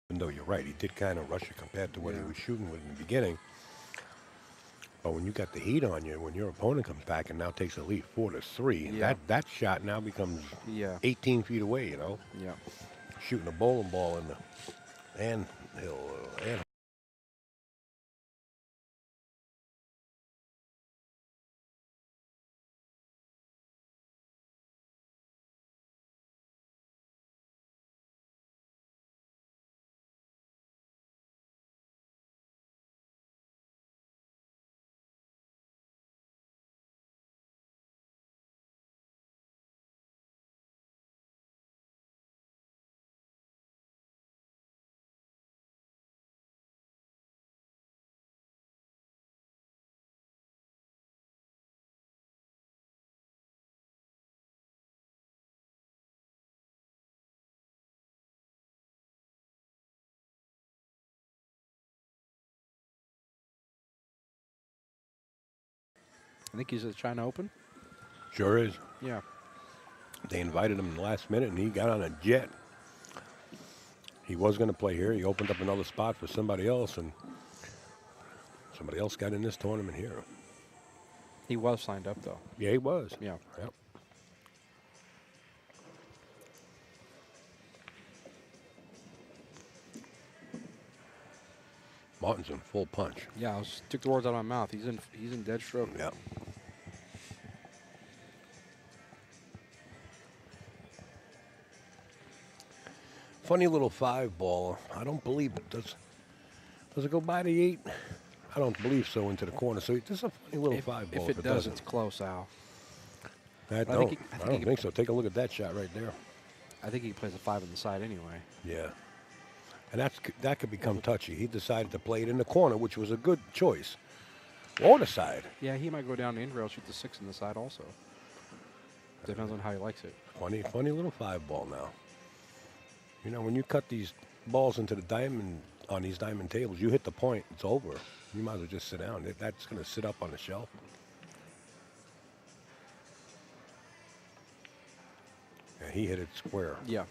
Speaker 1: Even though you're right, he did kind of rush it compared to what he was shooting with in the beginning. But when you got the heat on you, when your opponent comes back and now takes a lead 4-3, and that shot now becomes 18 feet away, you know?
Speaker 3: Yeah.
Speaker 1: Shooting a bowling ball in the anthill.
Speaker 3: I think he's at China Open.
Speaker 1: Sure is.
Speaker 3: Yeah.
Speaker 1: They invited him in the last minute, and he got on a jet. He was going to play here. He opened up another spot for somebody else, and somebody else got in this tournament here.
Speaker 3: He was signed up, though.
Speaker 1: Yeah, he was.
Speaker 3: Yeah.
Speaker 1: Yep. Martin's in full punch.
Speaker 3: Yeah, I took the words out of my mouth. He's in dead stroke.
Speaker 1: Yep. Funny little 5-ball. I don't believe it does. Does it go by the 8? I don't believe so into the corner. So this is a funny little 5-ball.
Speaker 3: If it does, it's close, Al.
Speaker 1: I don't think so. Take a look at that shot right there.
Speaker 3: I think he plays a 5 on the side anyway.
Speaker 1: Yeah. And that could become touchy. He decided to play it in the corner, which was a good choice. Or the side.
Speaker 3: Yeah, he might go down the in rail, shoot the 6 in the side also. Depends on how he likes it.
Speaker 1: Funny little 5-ball now. You know, when you cut these balls into the diamond on these diamond tables, you hit the point, it's over. You might as well just sit down. That's going to sit up on the shelf. Yeah, he hit it square.
Speaker 3: Yeah.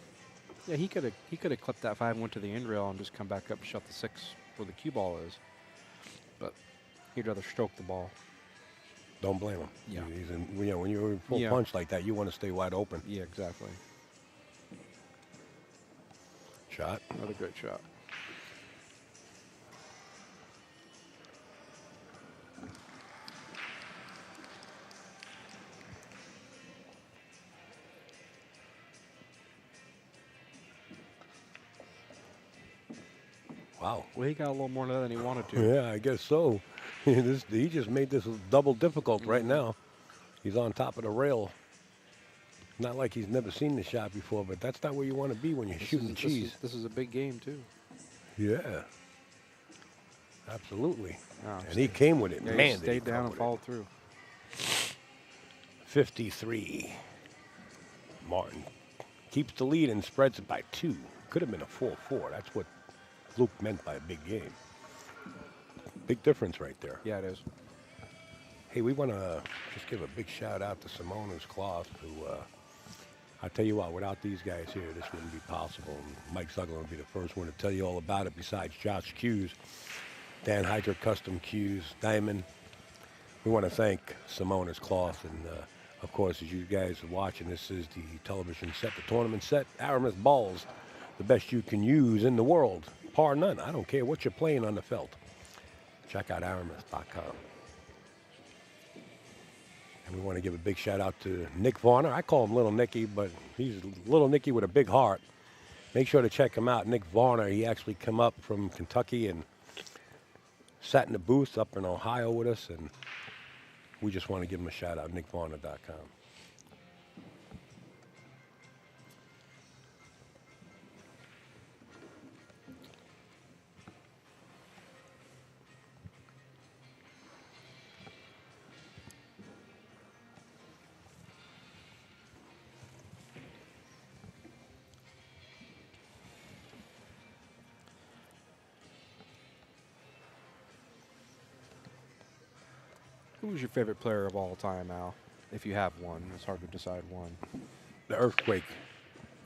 Speaker 3: Yeah, he could have clipped that 5 and went to the end rail and just come back up and shot the 6 where the cue ball is. But he'd rather stroke the ball.
Speaker 1: Don't blame him.
Speaker 3: Yeah.
Speaker 1: When you're in full punch like that, you want to stay wide open.
Speaker 3: Yeah, exactly.
Speaker 1: Shot.
Speaker 3: Another great shot.
Speaker 1: Wow.
Speaker 3: Well, he got a little more than he wanted to.
Speaker 1: Yeah, I guess so. He just made this double difficult right now. He's on top of the rail. Not like he's never seen the shot before, but that's not where you want to be when you're shooting cheese.
Speaker 3: This is a big game, too.
Speaker 1: Yeah. Absolutely.
Speaker 3: Oh,
Speaker 1: and he came with it.
Speaker 3: Yeah,
Speaker 1: Man,
Speaker 3: he
Speaker 1: did
Speaker 3: stayed
Speaker 1: come
Speaker 3: down and
Speaker 1: with
Speaker 3: followed through.
Speaker 1: 53. Martin keeps the lead and spreads it by 2. Could have been a 4-4. That's what Luke meant by a big game. Big difference right there.
Speaker 3: Yeah, it is.
Speaker 1: Hey, we want to just give a big shout out to Simona's Cloth, who, I tell you what, without these guys here, this wouldn't be possible. And Mike Sugglin will be the first one to tell you all about it besides Josh Hughes, Dan Hydra Custom Cues, Diamond. We want to thank Simona's Cloth. And, of course, as you guys are watching, this is the television set, the tournament set, Aramis balls, the best you can use in the world. Par none. I don't care what you're playing on the felt. Check out aramis.com. And we want to give a big shout out to Nick Varner. I call him Little Nicky, but he's Little Nicky with a big heart. Make sure to check him out. Nick Varner, he actually come up from Kentucky and sat in the booth up in Ohio with us, and we just want to give him a shout out, nickvarner.com.
Speaker 3: Who's your favorite player of all time, Al? If you have one. It's hard to decide one.
Speaker 1: The Earthquake.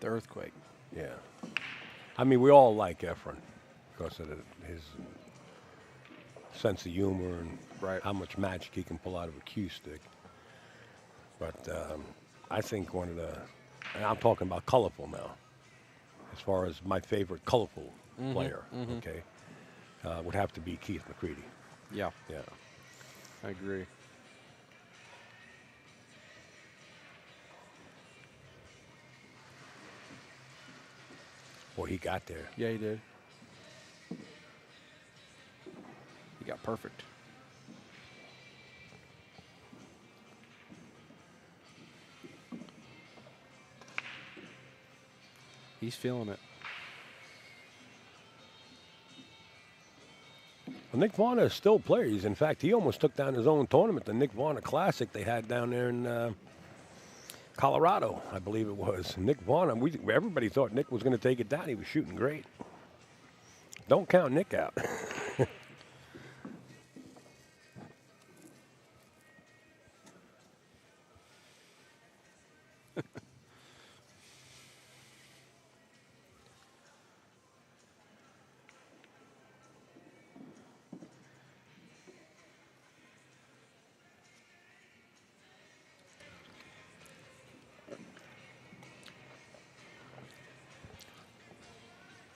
Speaker 3: The Earthquake.
Speaker 1: Yeah. I mean, we all like Efren because of his sense of humor and how much magic he can pull out of a cue stick. But I think one of the, and I'm talking about colorful now, as far as my favorite colorful player, okay, would have to be Keith McCready.
Speaker 3: Yeah.
Speaker 1: Yeah.
Speaker 3: I agree.
Speaker 1: Boy, he got there.
Speaker 3: Yeah, he did. He got perfect. He's feeling it.
Speaker 1: Well, Nick Varner still plays. In fact, he almost took down his own tournament, the Nick Varner Classic they had down there in Colorado, I believe it was. Nick Varner, everybody thought Nick was going to take it down. He was shooting great. Don't count Nick out.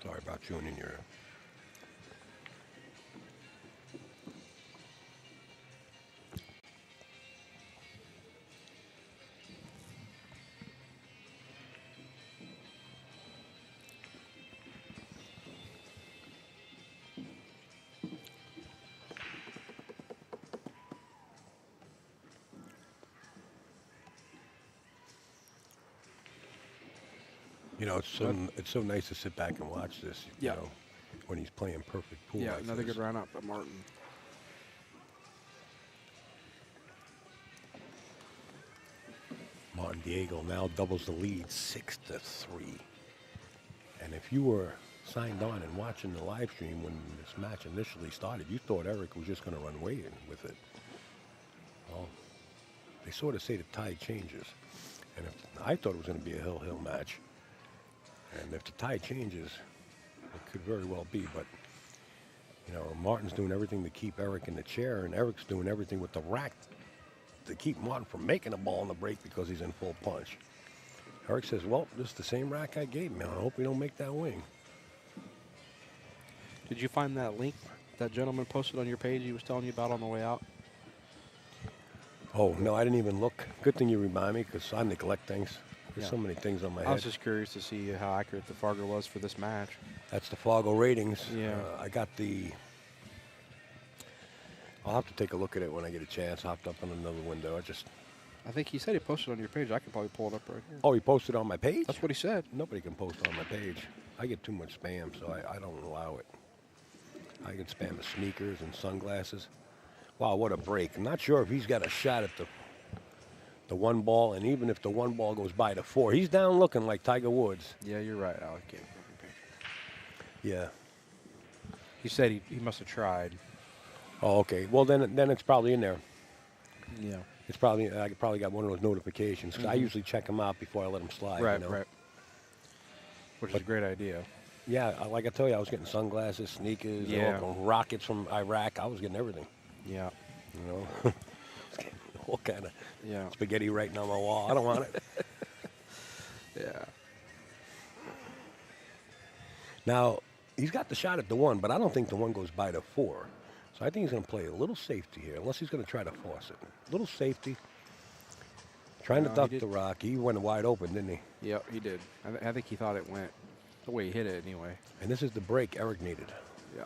Speaker 1: Sorry about chewing in your. You know, it's so nice to sit back and watch this.
Speaker 3: Yeah.
Speaker 1: You know, when he's playing perfect pool.
Speaker 3: Yeah,
Speaker 1: like
Speaker 3: another
Speaker 1: this.
Speaker 3: good run up by Martin.
Speaker 1: Martin Daigle now doubles the lead 6-3. And if you were signed on and watching the live stream when this match initially started, you thought Erik was just going to run away with it. Well, they sort of say the tide changes. And I thought it was going to be a hill-hill match. And if the tide changes, it could very well be. But, you know, Martin's doing everything to keep Erik in the chair, and Erik's doing everything with the rack to keep Martin from making a ball in the break because he's in full punch. Erik says, well, this is the same rack I gave him. I hope we don't make that wing.
Speaker 3: Did you find that link that gentleman posted on your page he was telling you about on the way out?
Speaker 1: Oh, no, I didn't even look. Good thing you remind me because I neglect things. There's
Speaker 3: Yeah.
Speaker 1: so many things on my
Speaker 3: I was
Speaker 1: head.
Speaker 3: just curious to see how accurate the Fargo was for this match.
Speaker 1: That's the Fargo ratings.
Speaker 3: Yeah.
Speaker 1: I got the... I'll have to take a look at it when I get a chance. Hopped up on another window.
Speaker 3: I think he said he posted on your page. I could probably pull it up right here.
Speaker 1: Oh, he posted on my page?
Speaker 3: That's what he said.
Speaker 1: Nobody can post on my page. I get too much spam, so I don't allow it. I get spam of sneakers and sunglasses. Wow, what a break. I'm not sure if he's got a shot at the one ball, and even if the one ball goes by the 4, he's down looking like Tiger Woods.
Speaker 3: Yeah, you're right, Alec. Can't pull up your page.
Speaker 1: Yeah.
Speaker 3: He said he must have tried.
Speaker 1: Oh, okay. Well, then it's probably in there.
Speaker 3: Yeah.
Speaker 1: It's probably I probably got one of those notifications 'cause I usually check them out before I let them slide.
Speaker 3: Right,
Speaker 1: you know?
Speaker 3: right. Which is a great idea.
Speaker 1: Yeah, like I tell you, I was getting sunglasses, sneakers,
Speaker 3: Yeah.
Speaker 1: rockets from Iraq. I was getting everything.
Speaker 3: Yeah.
Speaker 1: You know, all kind of
Speaker 3: Yeah.
Speaker 1: spaghetti writing on my wall. I don't want it.
Speaker 3: Yeah.
Speaker 1: Now he's got the shot at the 1, but I don't think the 1 goes by the 4. So I think he's going to play a little safety here, unless he's going to try to force it. A little safety. Trying to
Speaker 3: No, he
Speaker 1: duck
Speaker 3: did-
Speaker 1: the rock. He went wide open, didn't he?
Speaker 3: Yep, he did. I think he thought it went the way he hit it anyway.
Speaker 1: And this is the break Erik needed.
Speaker 3: Yeah.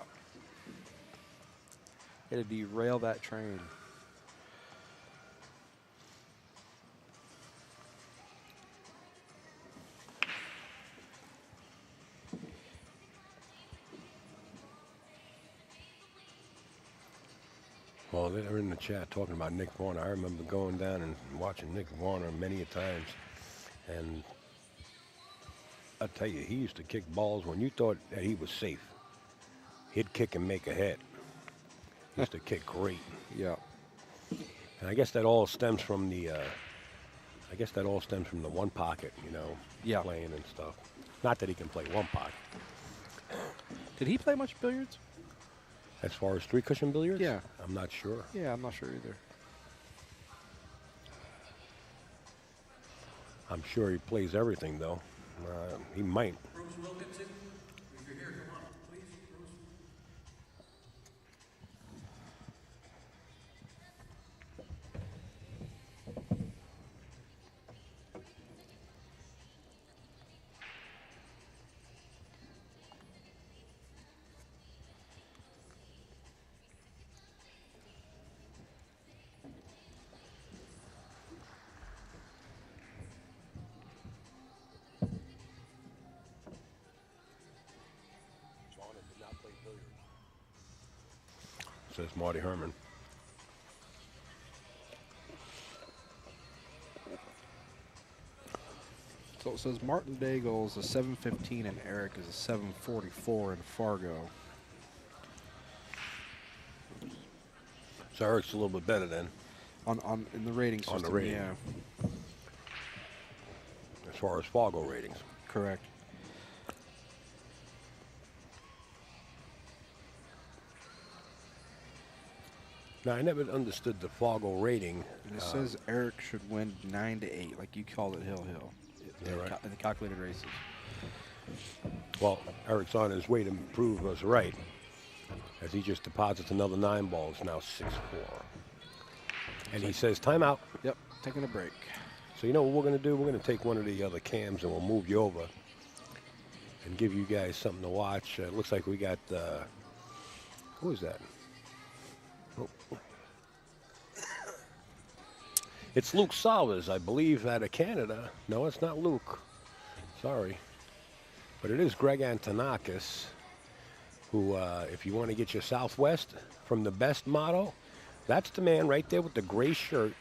Speaker 3: Had to derail that train.
Speaker 1: Well, they're in the chat talking about Nick Verona. I remember going down and watching Nick Verona many a times. And I tell you, he used to kick balls when you thought that he was safe. He'd kick and make a hit. He used to kick great.
Speaker 3: Yeah.
Speaker 1: And I guess that all stems from the one pocket, you know,
Speaker 3: Yeah.
Speaker 1: playing and stuff. Not that he can play one pocket.
Speaker 3: Did he play much billiards?
Speaker 1: As far as 3-cushion billiards?
Speaker 3: Yeah.
Speaker 1: I'm not sure.
Speaker 3: Yeah, I'm not sure either.
Speaker 1: I'm sure he plays everything, though. He might.
Speaker 2: Bruce Wilkinson, if you're here, come on, please, Bruce.
Speaker 1: Says Marty Herman.
Speaker 3: So it says Martin Daigle is a 715 and Erik is a 744 in Fargo.
Speaker 1: So Erik's a little bit better then,
Speaker 3: On in the rating system.
Speaker 1: On the rating.
Speaker 3: Yeah,
Speaker 1: as far as Fargo ratings.
Speaker 3: correct.
Speaker 1: Now, I never understood the Fargo rating.
Speaker 3: And it says Erik should win 9-8, like you called it, hill.
Speaker 1: Yeah, right.
Speaker 3: In the calculated races.
Speaker 1: Well, Erik's on his way to prove us right, as he just deposits another 9 balls, now 6-4. And he says, timeout.
Speaker 3: Yep, taking a break.
Speaker 1: So you know what we're going to do? We're going to take one of the other cams and we'll move you over and give you guys something to watch. It looks like we got, who is that? Oh. It's Luke Salvas, I believe, out of Canada. No, it's not Luke. Sorry. But it is Greg Antonakis. who, if you want to get your Southwest from the best motto, that's the man right there with the gray shirt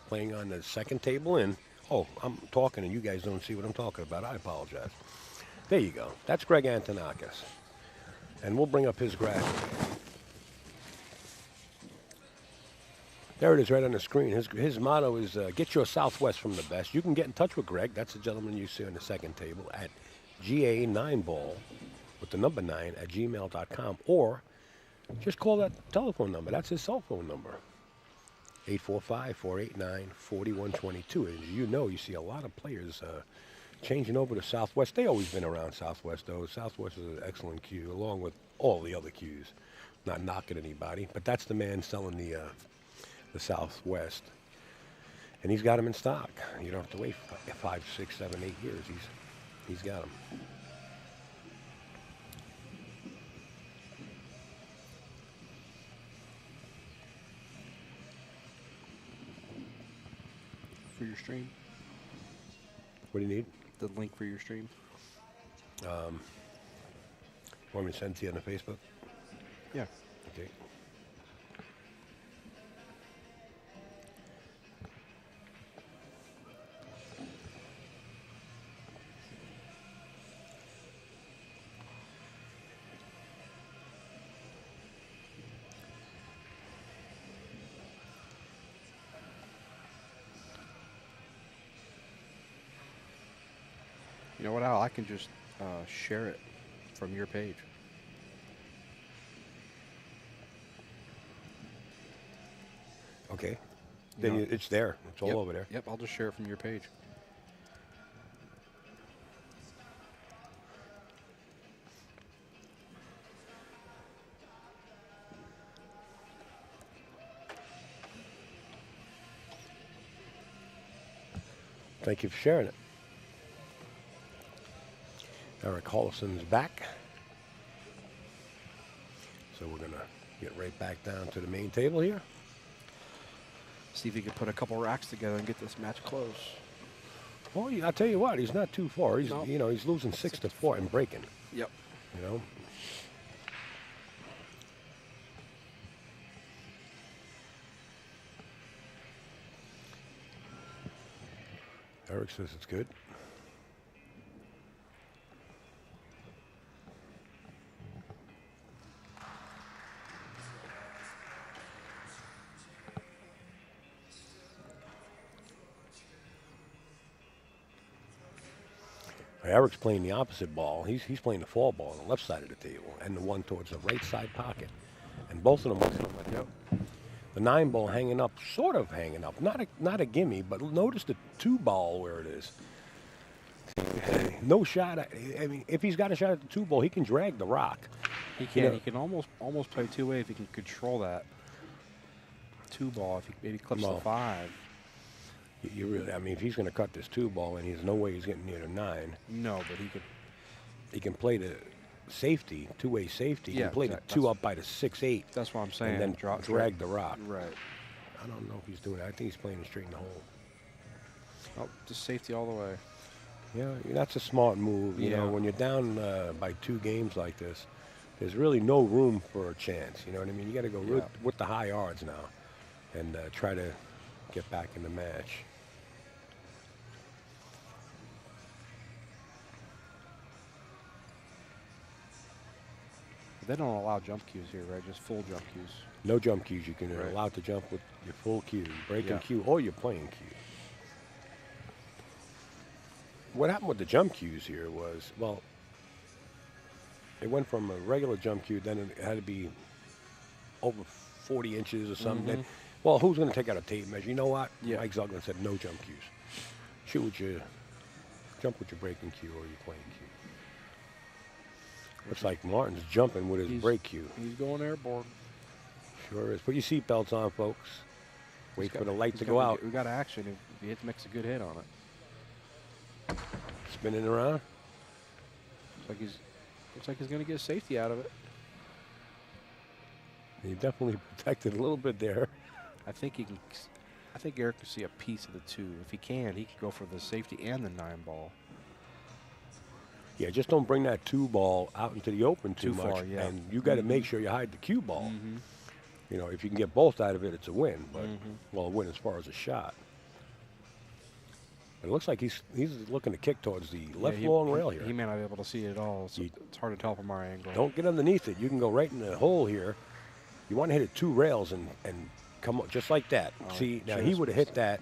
Speaker 1: playing on the second table in. Oh, I'm talking and you guys don't see what I'm talking about. I apologize. There you go. That's Greg Antonakis. And we'll bring up his graphic. There it is right on the screen. His motto is, get your Southwest from the best. You can get in touch with Greg. That's the gentleman you see on the second table at GA9ball with the number 9 at gmail.com. Or just call that telephone number. That's his cell phone number. 845-489-4122. As you know, you see a lot of players changing over to Southwest. They always been around Southwest, though. Southwest is an excellent cue, along with all the other cues. Not knocking anybody, but that's the man selling the Southwest. And he's got them in stock. You don't have to wait 5, 6, 7, 8 years. He's got them.
Speaker 3: For your stream?
Speaker 1: What do you need?
Speaker 3: The link for your stream.
Speaker 1: Want me to send it to you on the Facebook?
Speaker 3: Yeah.
Speaker 1: Okay.
Speaker 3: You know what, Al? I can just share it from your page.
Speaker 1: Okay. Then it's there. It's all over there.
Speaker 3: Yep, I'll just share it from your page.
Speaker 1: Thank you for sharing it. Erik Hjorleifson's back. So we're going to get right back down to the main table here.
Speaker 3: See if he can put a couple racks together and get this match close.
Speaker 1: Well, I'll tell you what, he's not too far. He's,
Speaker 3: No.
Speaker 1: you know, he's losing 6-4 and breaking.
Speaker 3: Yep.
Speaker 1: You know. Erik says it's good. Erik's playing the opposite ball. He's playing the fall ball on the left side of the table and the one towards the right side pocket. And both of them are coming. Yep. The 9 ball hanging up, sort of hanging up. Not a gimme, but notice the 2 ball where it is. No shot. I mean, if he's got a shot at the 2 ball, he can drag the rock.
Speaker 3: He can.
Speaker 1: You know,
Speaker 3: He can almost play two-way if he can control that 2 ball. If he maybe clips the 5.
Speaker 1: You really, I mean, if he's going to cut this 2 ball, and there's no way he's getting near the 9.
Speaker 3: No, but he could.
Speaker 1: He can play the safety, two-way safety. He can play the 2 up by the 6-8.
Speaker 3: That's what I'm saying.
Speaker 1: And then drag the rock.
Speaker 3: Right.
Speaker 1: I don't know if he's doing that. I think he's playing it straight in the hole.
Speaker 3: Oh, just safety all the way.
Speaker 1: Yeah, that's a smart move. You know, when you're down by 2 games like this, there's really no room for a chance. You know what I mean? You got to go with the high odds now and try to get back in the match.
Speaker 3: They don't allow jump cues here, right? Just full jump cues.
Speaker 1: No jump cues. You can allowed to jump with your full cue, breaking cue, or your playing cue. What happened with the jump cues here was, well, it went from a regular jump cue, then it had to be over 40 inches or something. Then, well, who's going to take out a tape measure? You know what? Mike Zuglin said no jump cues. Shoot with your, jump with your breaking cue or your playing cue. Looks like Martin's jumping with his break cue.
Speaker 3: He's going airborne.
Speaker 1: Sure is. Put your seatbelts on, folks. Wait for the light to go out.
Speaker 3: We got action if he makes a good hit on it.
Speaker 1: Spinning around.
Speaker 3: Looks like he's going to get safety out of it.
Speaker 1: He definitely protected a little bit there.
Speaker 3: I think he can. I think Erik can see a piece of the 2. If he can go for the safety and the 9 ball.
Speaker 1: Yeah, just don't bring that 2 ball out into the open too,
Speaker 3: Too
Speaker 1: much.
Speaker 3: far, yeah.
Speaker 1: And you got to make sure you hide the cue ball.
Speaker 3: Mm-hmm.
Speaker 1: You know, if you can get both out of it, it's a win. But
Speaker 3: Mm-hmm.
Speaker 1: well, a win as far as a shot. But it looks like he's looking to kick towards the left long rail here.
Speaker 3: He may not be able to see it at all. So it's hard to tell from our angle.
Speaker 1: Don't get underneath it. You can go right in the hole here. You want to hit it 2 rails and come up just like that.
Speaker 3: Oh,
Speaker 1: See, now he
Speaker 3: just
Speaker 1: would have hit that.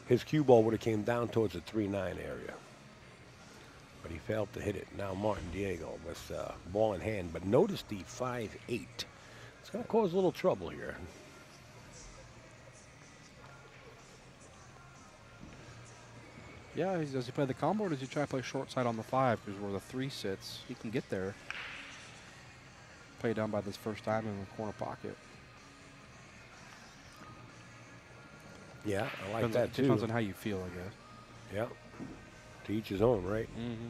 Speaker 1: His cue ball would have came down towards the 3-9 area. But he failed to hit it. Now Martin Daigle with ball in hand. But notice the 5-8. It's going to cause a little trouble here.
Speaker 3: Yeah, does he play the combo or does he try to play short side on the 5? Because where the 3 sits, he can get there. Play down by this first time in the corner pocket.
Speaker 1: Yeah, I like
Speaker 3: Depends
Speaker 1: that too.
Speaker 3: Depends on how you feel, I guess.
Speaker 1: Yeah. To each his own, right?
Speaker 3: Mm-hmm.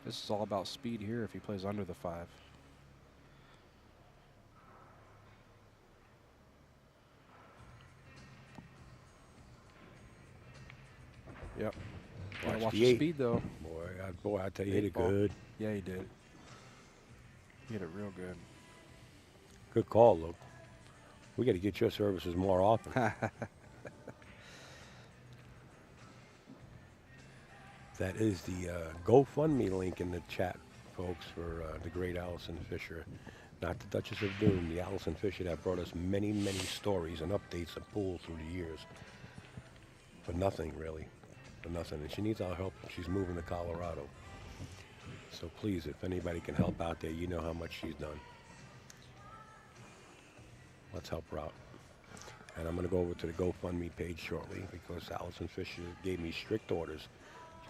Speaker 3: This is all about speed here if he plays under the 5. Yep. Gotta watch the
Speaker 1: 8.
Speaker 3: speed though.
Speaker 1: Boy, I tell you, he hit it
Speaker 3: Ball.
Speaker 1: good.
Speaker 3: Yeah, he did. He hit it real good.
Speaker 1: Good call, Luke. We got to get your services more often. That is the GoFundMe link in the chat, folks, for the great Allison Fisher. Not the Duchess of Doom, the Allison Fisher that brought us many, many stories and updates of pool through the years. For nothing, really. For nothing. And she needs our help. She's moving to Colorado. So please, if anybody can help out there, you know how much she's done. Let's help her out. And I'm going to go over to the GoFundMe page shortly because Allison Fisher gave me strict orders.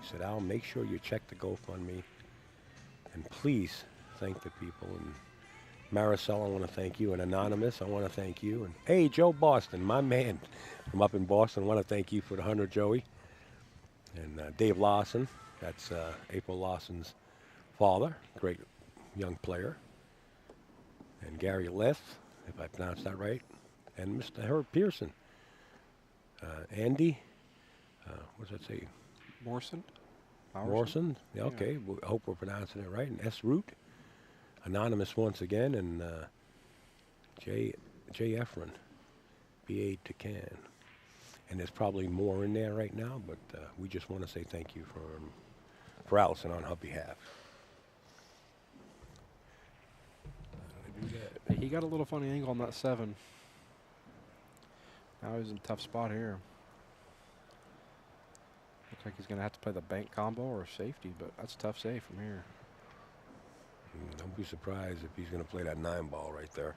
Speaker 1: She said, Al, make sure you check the GoFundMe. And please thank the people. And Maricel, I want to thank you. And Anonymous, I want to thank you. And hey, Joe Boston, my man from up in Boston, I want to thank you for the 100, Joey. And Dave Lawson, that's April Lawson's father, great young player. And Gary Leth, if I pronounced that right. And Mr. Herb Pearson. Andy, what does that say?
Speaker 3: Morrison?
Speaker 1: Morrison? Yeah, okay, I hope we're pronouncing it right. And S. Root, Anonymous once again, and J. Efron, B.A. Tucan. And there's probably more in there right now, but we just want to say thank you for Allison on her behalf.
Speaker 3: Hey, he got a little funny angle on that 7. Now he's in a tough spot here. Looks like he's going to have to play the bank combo or safety, but that's tough safe from here.
Speaker 1: Don't be surprised if he's going to play that 9 ball right there.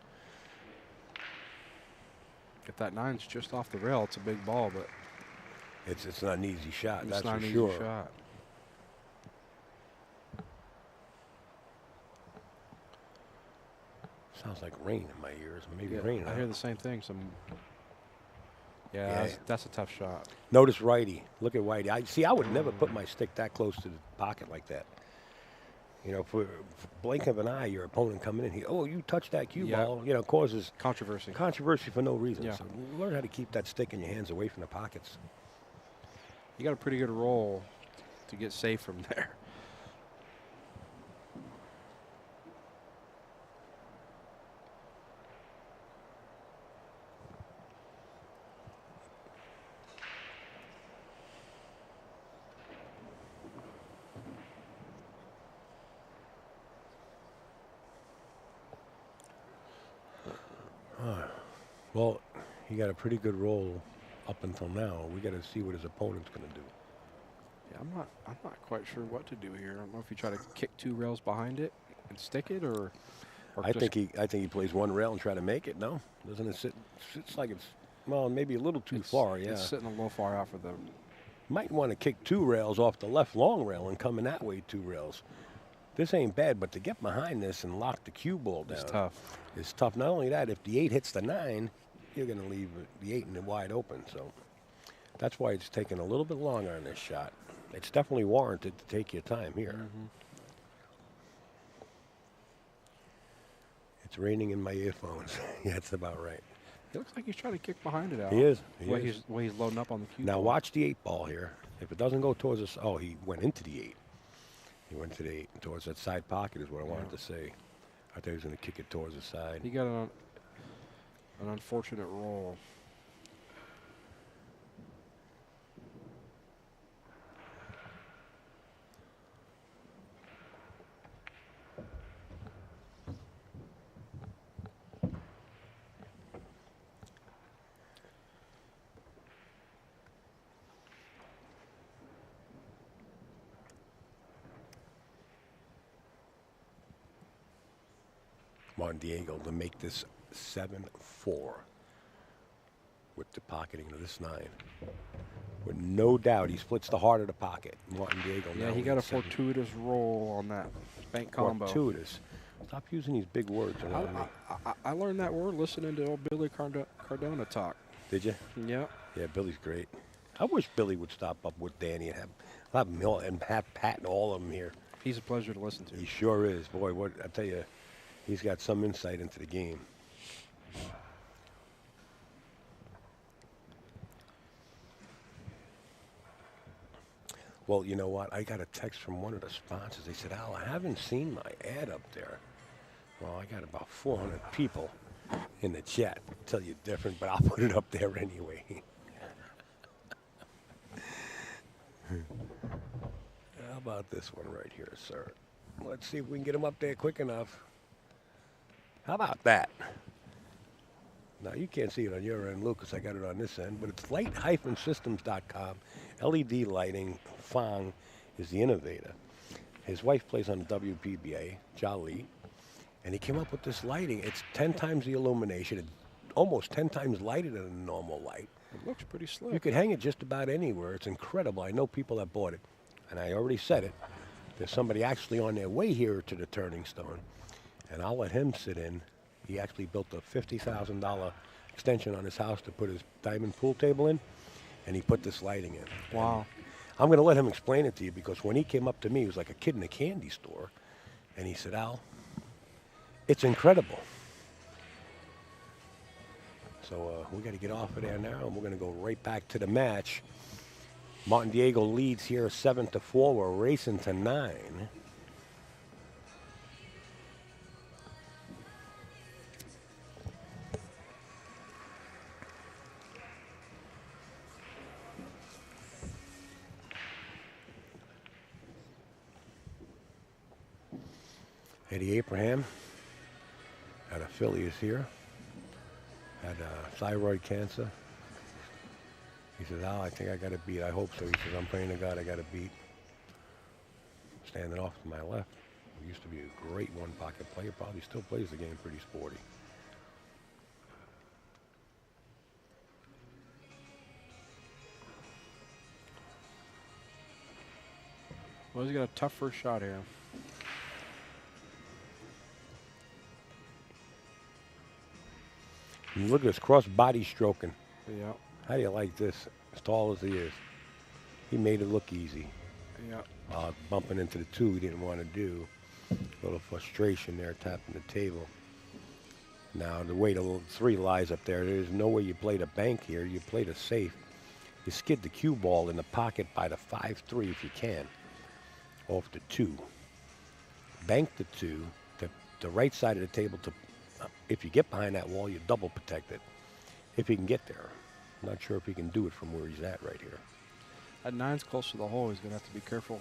Speaker 3: If that 9's just off the rail, it's a big ball, but
Speaker 1: it's not an easy shot,
Speaker 3: it's
Speaker 1: that's
Speaker 3: not
Speaker 1: for
Speaker 3: an
Speaker 1: sure.
Speaker 3: easy shot.
Speaker 1: Sounds like rain in my ears. Maybe
Speaker 3: Yeah,
Speaker 1: rain.
Speaker 3: I hear the same thing. Yeah, that's a tough shot.
Speaker 1: Notice righty. Look at Whitey. I would never put my stick that close to the pocket like that. You know, for blink of an eye, your opponent coming in, you touched that cue ball, causes
Speaker 3: Controversy
Speaker 1: for no reason.
Speaker 3: Yeah.
Speaker 1: So learn how to keep that stick in your hands away from the pockets.
Speaker 3: You got a pretty good roll to get safe from there.
Speaker 1: Well, he got a pretty good roll up until now. We got to see what his opponent's going to do.
Speaker 3: Yeah, I'm not quite sure what to do here. I don't know if you try to kick 2 rails behind it and stick it, or
Speaker 1: I think he plays 1 rail and try to make it. No, doesn't it sits like it's maybe a little too far. Yeah,
Speaker 3: it's sitting a little far out for them.
Speaker 1: Might want to kick 2 rails off the left long rail and come in that way 2 rails. This ain't bad, but to get behind this and lock the cue ball down,
Speaker 3: It's tough.
Speaker 1: It's tough. Not only that, if the 8 hits the 9, you're going to leave the 8 in it wide open. So that's why it's taking a little bit longer on this shot. It's definitely warranted to take your time here.
Speaker 3: Mm-hmm.
Speaker 1: It's raining in my earphones. Yeah, that's about right.
Speaker 3: He looks like he's trying to kick behind it out.
Speaker 1: He is.
Speaker 3: The way he's loading up on the cue
Speaker 1: Now
Speaker 3: ball.
Speaker 1: watch the 8 ball here. If it doesn't go towards us, oh, he went into the 8. He went to the 8 towards that side pocket is what I wanted to say. I thought he was going to kick it towards the side.
Speaker 3: He got an unfortunate roll.
Speaker 1: On Daigle to make this 7-4 with the pocketing of this 9. With no doubt, he splits the heart of the pocket. Martin Daigle.
Speaker 3: Yeah, he got a fortuitous roll on that bank combo.
Speaker 1: Fortuitous. Stop using these big words around me.
Speaker 3: I learned that word listening to old Billy Cardona talk.
Speaker 1: Did you?
Speaker 3: Yeah.
Speaker 1: Yeah, Billy's great. I wish Billy would stop up with Danny and have Pat and all of them here.
Speaker 3: He's a pleasure to listen to.
Speaker 1: He sure is. Boy, what I tell you, he's got some insight into the game. Well, you know what? I got a text from one of the sponsors. They said, Al, I haven't seen my ad up there. Well, I got about 400 people in the chat. Tell you different, but I'll put it up there anyway. How about this one right here, sir? Let's see if we can get him up there quick enough. How about that? Now, you can't see it on your end, Lucas. I got it on this end, but it's light-systems.com. LED lighting. Fang is the innovator. His wife plays on the WPBA, Jolly, and he came up with this lighting. It's 10 times the illumination. It's almost 10 times lighter than a normal light.
Speaker 3: It looks pretty slick.
Speaker 1: You could hang it just about anywhere. It's incredible. I know people that bought it, and I already said it. There's somebody actually on their way here to the Turning Stone, and I'll let him sit in. He actually built a $50,000 extension on his house to put his diamond pool table in, and he put this lighting in.
Speaker 3: Wow.
Speaker 1: And I'm going to let him explain it to you, because when he came up to me, he was like a kid in a candy store, and he said, Al, it's incredible. So we got to get off of there now, and we're going to go right back to the match. Martin Daigle leads here 7-4. We're racing to 9. Eddie Abraham had a Phillies here. Had thyroid cancer. He says, Al, I think I got to beat. I hope so. He says, I'm praying to God I got to beat. Standing off to my left. He used to be a great one-pocket player. Probably still plays the game pretty sporty.
Speaker 3: Well, he's got a tough first shot here.
Speaker 1: And look at this cross-body stroking.
Speaker 3: Yeah.
Speaker 1: How do you like this? As tall as he is. He made it look easy.
Speaker 3: Yeah.
Speaker 1: Bumping into the 2 he didn't want to do. A little frustration there, tapping the table. Now, the way the 3 lies up there, there's no way you play the bank here. You play the safe. You skid the cue ball in the pocket by the 5-3 if you can. Off the 2. Bank the 2. The right side of the table, to if you get behind that wall, you double protect it. If he can get there. I'm not sure if he can do it from where he's at right here.
Speaker 3: That 9's close to the hole. He's going to have to be careful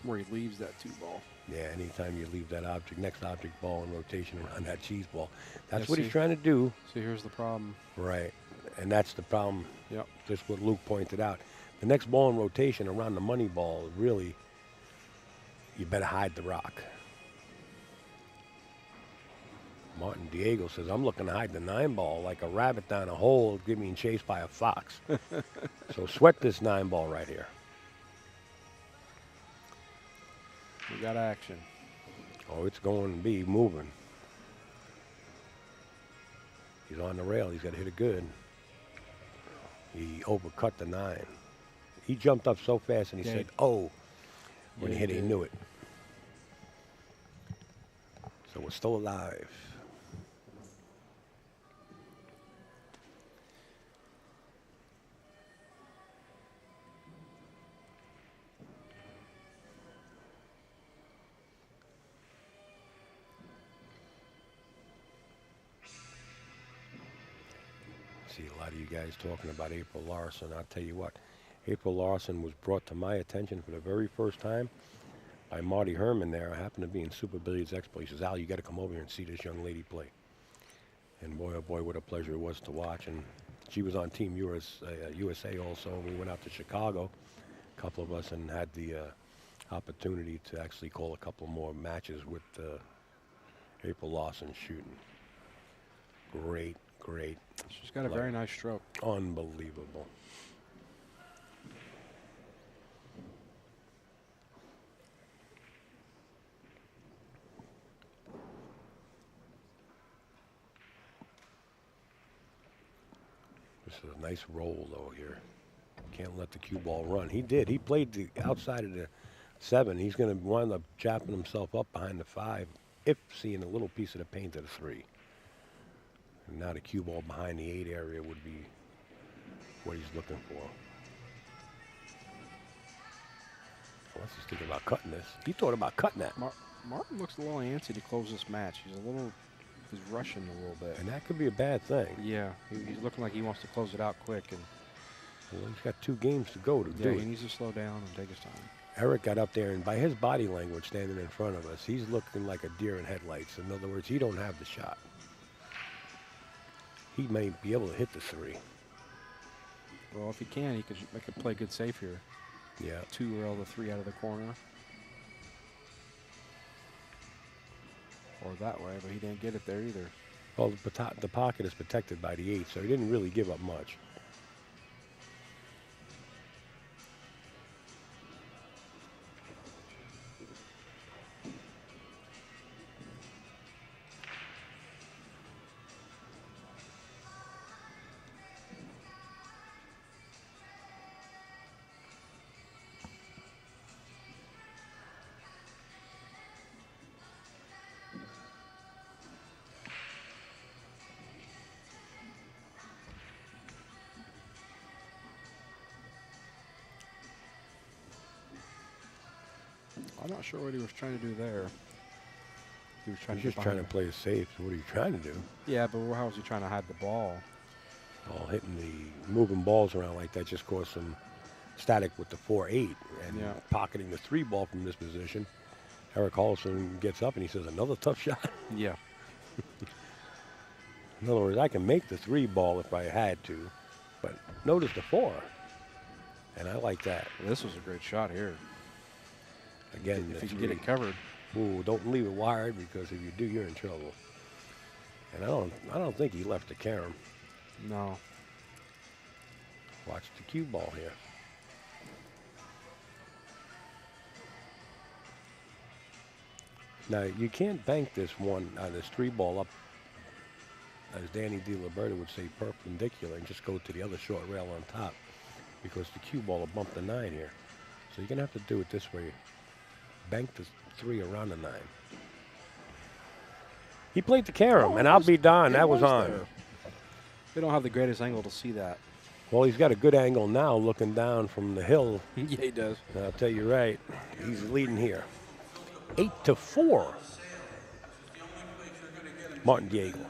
Speaker 3: where he leaves that 2 ball.
Speaker 1: Yeah, anytime you leave that next object ball in rotation around that cheese ball. That's
Speaker 3: Yeah,
Speaker 1: what he's trying to do.
Speaker 3: See, here's the problem.
Speaker 1: Right. And that's the problem.
Speaker 3: Yep.
Speaker 1: Just what Luke pointed out. The next ball in rotation around the money ball, really, you better hide the rock. Martin Daigle says, I'm looking to hide the 9 ball like a rabbit down a hole being chased by a fox. So sweat this 9 ball right here.
Speaker 3: We got action.
Speaker 1: Oh, it's going to be moving. He's on the rail. He's got to hit it good. He overcut the 9. He jumped up so fast and he said, oh. When he hit it, he knew it. So we're still alive. See a lot of you guys talking about April Larson. I'll tell you what, April Larson was brought to my attention for the very first time by Marty Herman there. I happened to be in Super Billiards Expo. He says, Al, you got to come over here and see this young lady play. And boy, oh boy, what a pleasure it was to watch. And she was on Team USA also. We went out to Chicago, a couple of us, and had the opportunity to actually call a couple more matches with April Larson shooting. Great, great.
Speaker 3: She's got a very nice stroke.
Speaker 1: Unbelievable. This is a nice roll, though, here. Can't let the cue ball run. He did. He played the outside of the 7. He's going to wind up japping himself up behind the 5, if seeing a little piece of the paint of the 3. And now the cue ball behind the 8 area would be what he's looking for. Unless he's thinking about cutting this. He thought about cutting that.
Speaker 3: Martin looks a little antsy to close this match. He's rushing a little bit.
Speaker 1: And that could be a bad thing.
Speaker 3: Yeah, he's looking like he wants to close it out quick. And
Speaker 1: well, he's got 2 games to go to do it.
Speaker 3: He needs to slow down and take his time.
Speaker 1: Eric got up there, and by his body language standing in front of us, he's looking like a deer in headlights. In other words, he don't have the shot. He may be able to hit the 3.
Speaker 3: Well, if he can, he could play good safe here.
Speaker 1: Yeah.
Speaker 3: 2 rail the 3 out of the corner. Or that way, but he didn't get it there either.
Speaker 1: Well, the pocket is protected by the 8, so he didn't really give up much.
Speaker 3: I'm not sure what he was trying to do there. He was trying
Speaker 1: He's just trying to play it safe. So what are you trying to do?
Speaker 3: Yeah, but how was he trying to hide the ball?
Speaker 1: Well, moving balls around like that just caused some static with the 4-8. And pocketing the 3 ball from this position, Erik Hjorleifson gets up and he says, another tough shot.
Speaker 3: Yeah.
Speaker 1: In other words, I can make the 3 ball if I had to, but notice the 4. And I like that.
Speaker 3: This was a great shot here.
Speaker 1: Again,
Speaker 3: if you can get it covered.
Speaker 1: Ooh, don't leave it wired, because if you do, you're in trouble. And I don't think he left the carom.
Speaker 3: No.
Speaker 1: Watch the cue ball here. Now you can't bank this this 3 ball up, as Danny DiLiberto would say, perpendicular, and just go to the other short rail on top, because the cue ball will bump the 9 here. So you're gonna have to do it this way. Bank the 3 around the 9. He played the carom, and I'll be darned, that was on.
Speaker 3: There. They don't have the greatest angle to see that.
Speaker 1: Well, he's got a good angle now, looking down from the hill.
Speaker 3: Yeah, he does.
Speaker 1: And I'll tell you right, he's leading here. 8-4. Martin Daigle.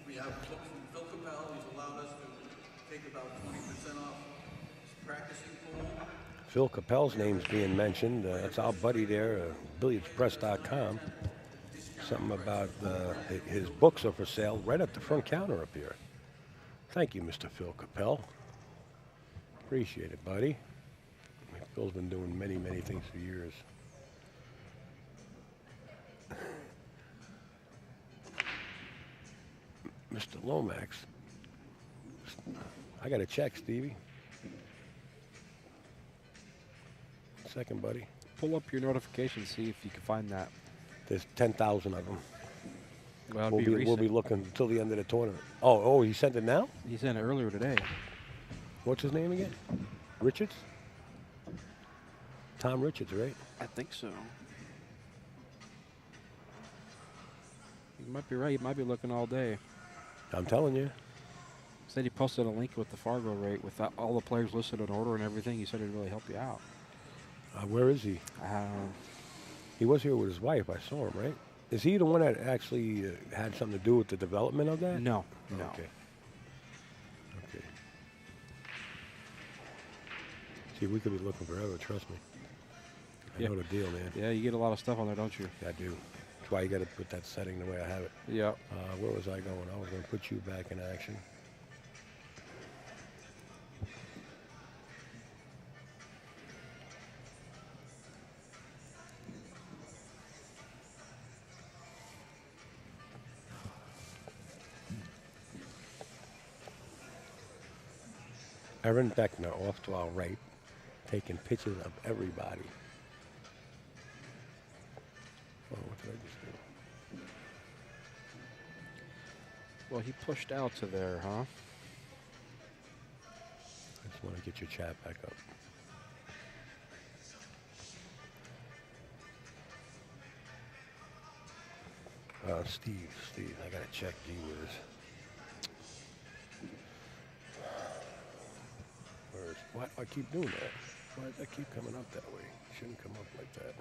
Speaker 2: We have Phil Capel. He's allowed us to take about 20% off his practicing pool.
Speaker 1: Phil Capel's name's being mentioned. That's our buddy there, billiardspress.com. Something about his books are for sale right at the front counter up here. Thank you, Mr. Phil Capel. Appreciate it, buddy. Phil's been doing many, many things for years. Mr. Lomax. I got a check, Stevie. Second, buddy.
Speaker 3: Pull up your notifications, see if you can find that.
Speaker 1: There's 10,000 of them.
Speaker 3: Well,
Speaker 1: we'll be looking until the end of the tournament. Oh, he sent it now?
Speaker 3: He sent it earlier today.
Speaker 1: What's his name again? Richards? Tom Richards, right?
Speaker 3: I think so. You might be right. You might be looking all day.
Speaker 1: I'm telling you.
Speaker 3: Said he posted a link with the Fargo rate with all the players listed in order and everything. He said it'd really help you out.
Speaker 1: Where is he?
Speaker 3: I don't know.
Speaker 1: He was here with his wife. I saw him, right? Is he the one that actually had something to do with the development of that?
Speaker 3: No, no.
Speaker 1: Okay. Okay. See, we could be looking forever. Trust me. I know the deal, man.
Speaker 3: Yeah, you get a lot of stuff on there, don't you?
Speaker 1: I do. That's why you got to put that setting the way I have it.
Speaker 3: Yep.
Speaker 1: Where was I going? I was going to put you back in action. Aaron Beckner off to our right, taking pictures of everybody. Oh, what did I just do?
Speaker 3: Well, he pushed out to there, huh?
Speaker 1: I just want to get your chat back up. Steve, I gotta check G-Wiz. Why do I keep doing that? Why does that keep coming up that way? It shouldn't come up like that.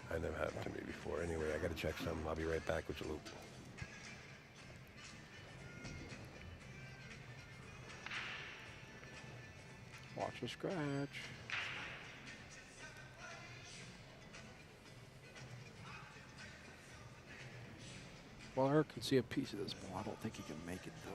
Speaker 1: That never happened to me before. Anyway, I gotta check something. I'll be right back with you, Luke.
Speaker 3: Watch the scratch. Well, Erik can see a piece of this ball. I don't think he can make it, though.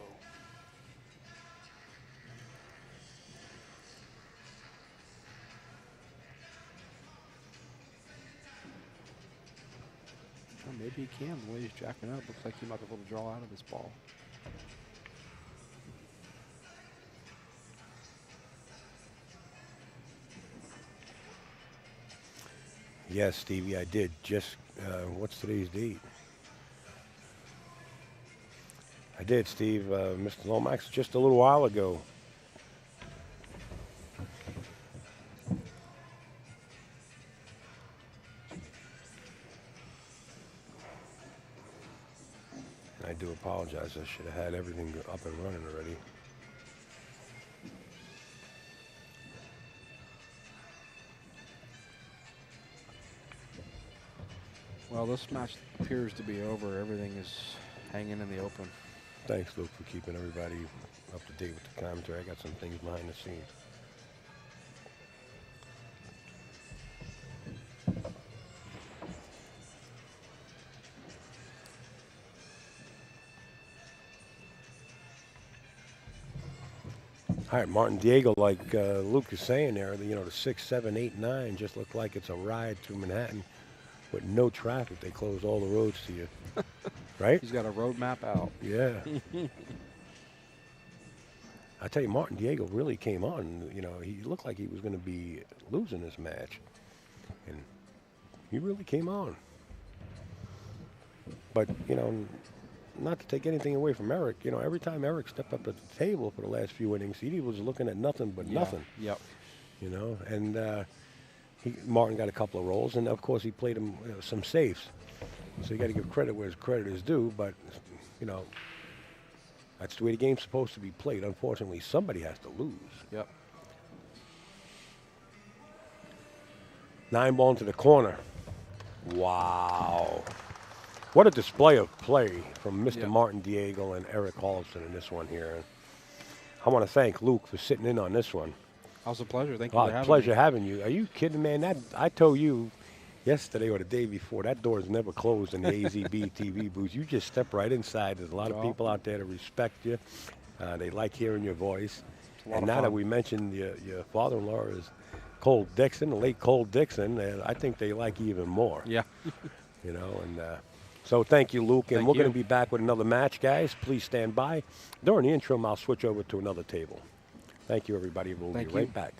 Speaker 3: Well, maybe he can. The way he's jacking up, looks like he might be able to draw out of this ball.
Speaker 1: Yes, Stevie, I did. Just, what's today's date? I did, Steve. Mr. Lomax, just a little while ago. I do apologize. I should have had everything up and running already.
Speaker 3: Well, this match appears to be over. Everything is hanging in the open.
Speaker 1: Thanks, Luke, for keeping everybody up to date with the commentary. I got some things behind the scenes. All right, Martin Daigle, like Luke is saying there, the 6, 7, 8, 9 just look like it's a ride through Manhattan with no traffic. They closed all the roads to you, right?
Speaker 3: He's got a road map out.
Speaker 1: Yeah. I tell you, Martin Daigle really came on. He looked like he was going to be losing this match, and he really came on. But not to take anything away from Erik, every time Erik stepped up at the table for the last few innings, he was looking at nothing but nothing.
Speaker 3: Yep.
Speaker 1: And Martin got a couple of rolls, and of course he played him some safes. So you got to give credit where credit is due, but that's the way the game's supposed to be played. Unfortunately, somebody has to lose.
Speaker 3: Yep.
Speaker 1: 9 ball into the corner. Wow. What a display of play from Mr. Martin Daigle and Erik Hjorleifson in this one here. I want to thank Luke for sitting in on this one.
Speaker 3: That was a pleasure. Thank you for having me.
Speaker 1: Pleasure having you. Are you kidding, man? I told you yesterday or the day before, that door is never closed in the AZB TV booth. You just step right inside. There's a lot of people out there that respect you. They like hearing your voice. And now that we mentioned your father-in-law is Cole Dixon, the late Cole Dixon, I think they like you even more.
Speaker 3: Yeah.
Speaker 1: So thank you, Luke. And we're going
Speaker 3: you.
Speaker 1: to be back with another match, guys. Please stand by. During the interim, I'll switch over to another table. Thank you, everybody. We'll be right back.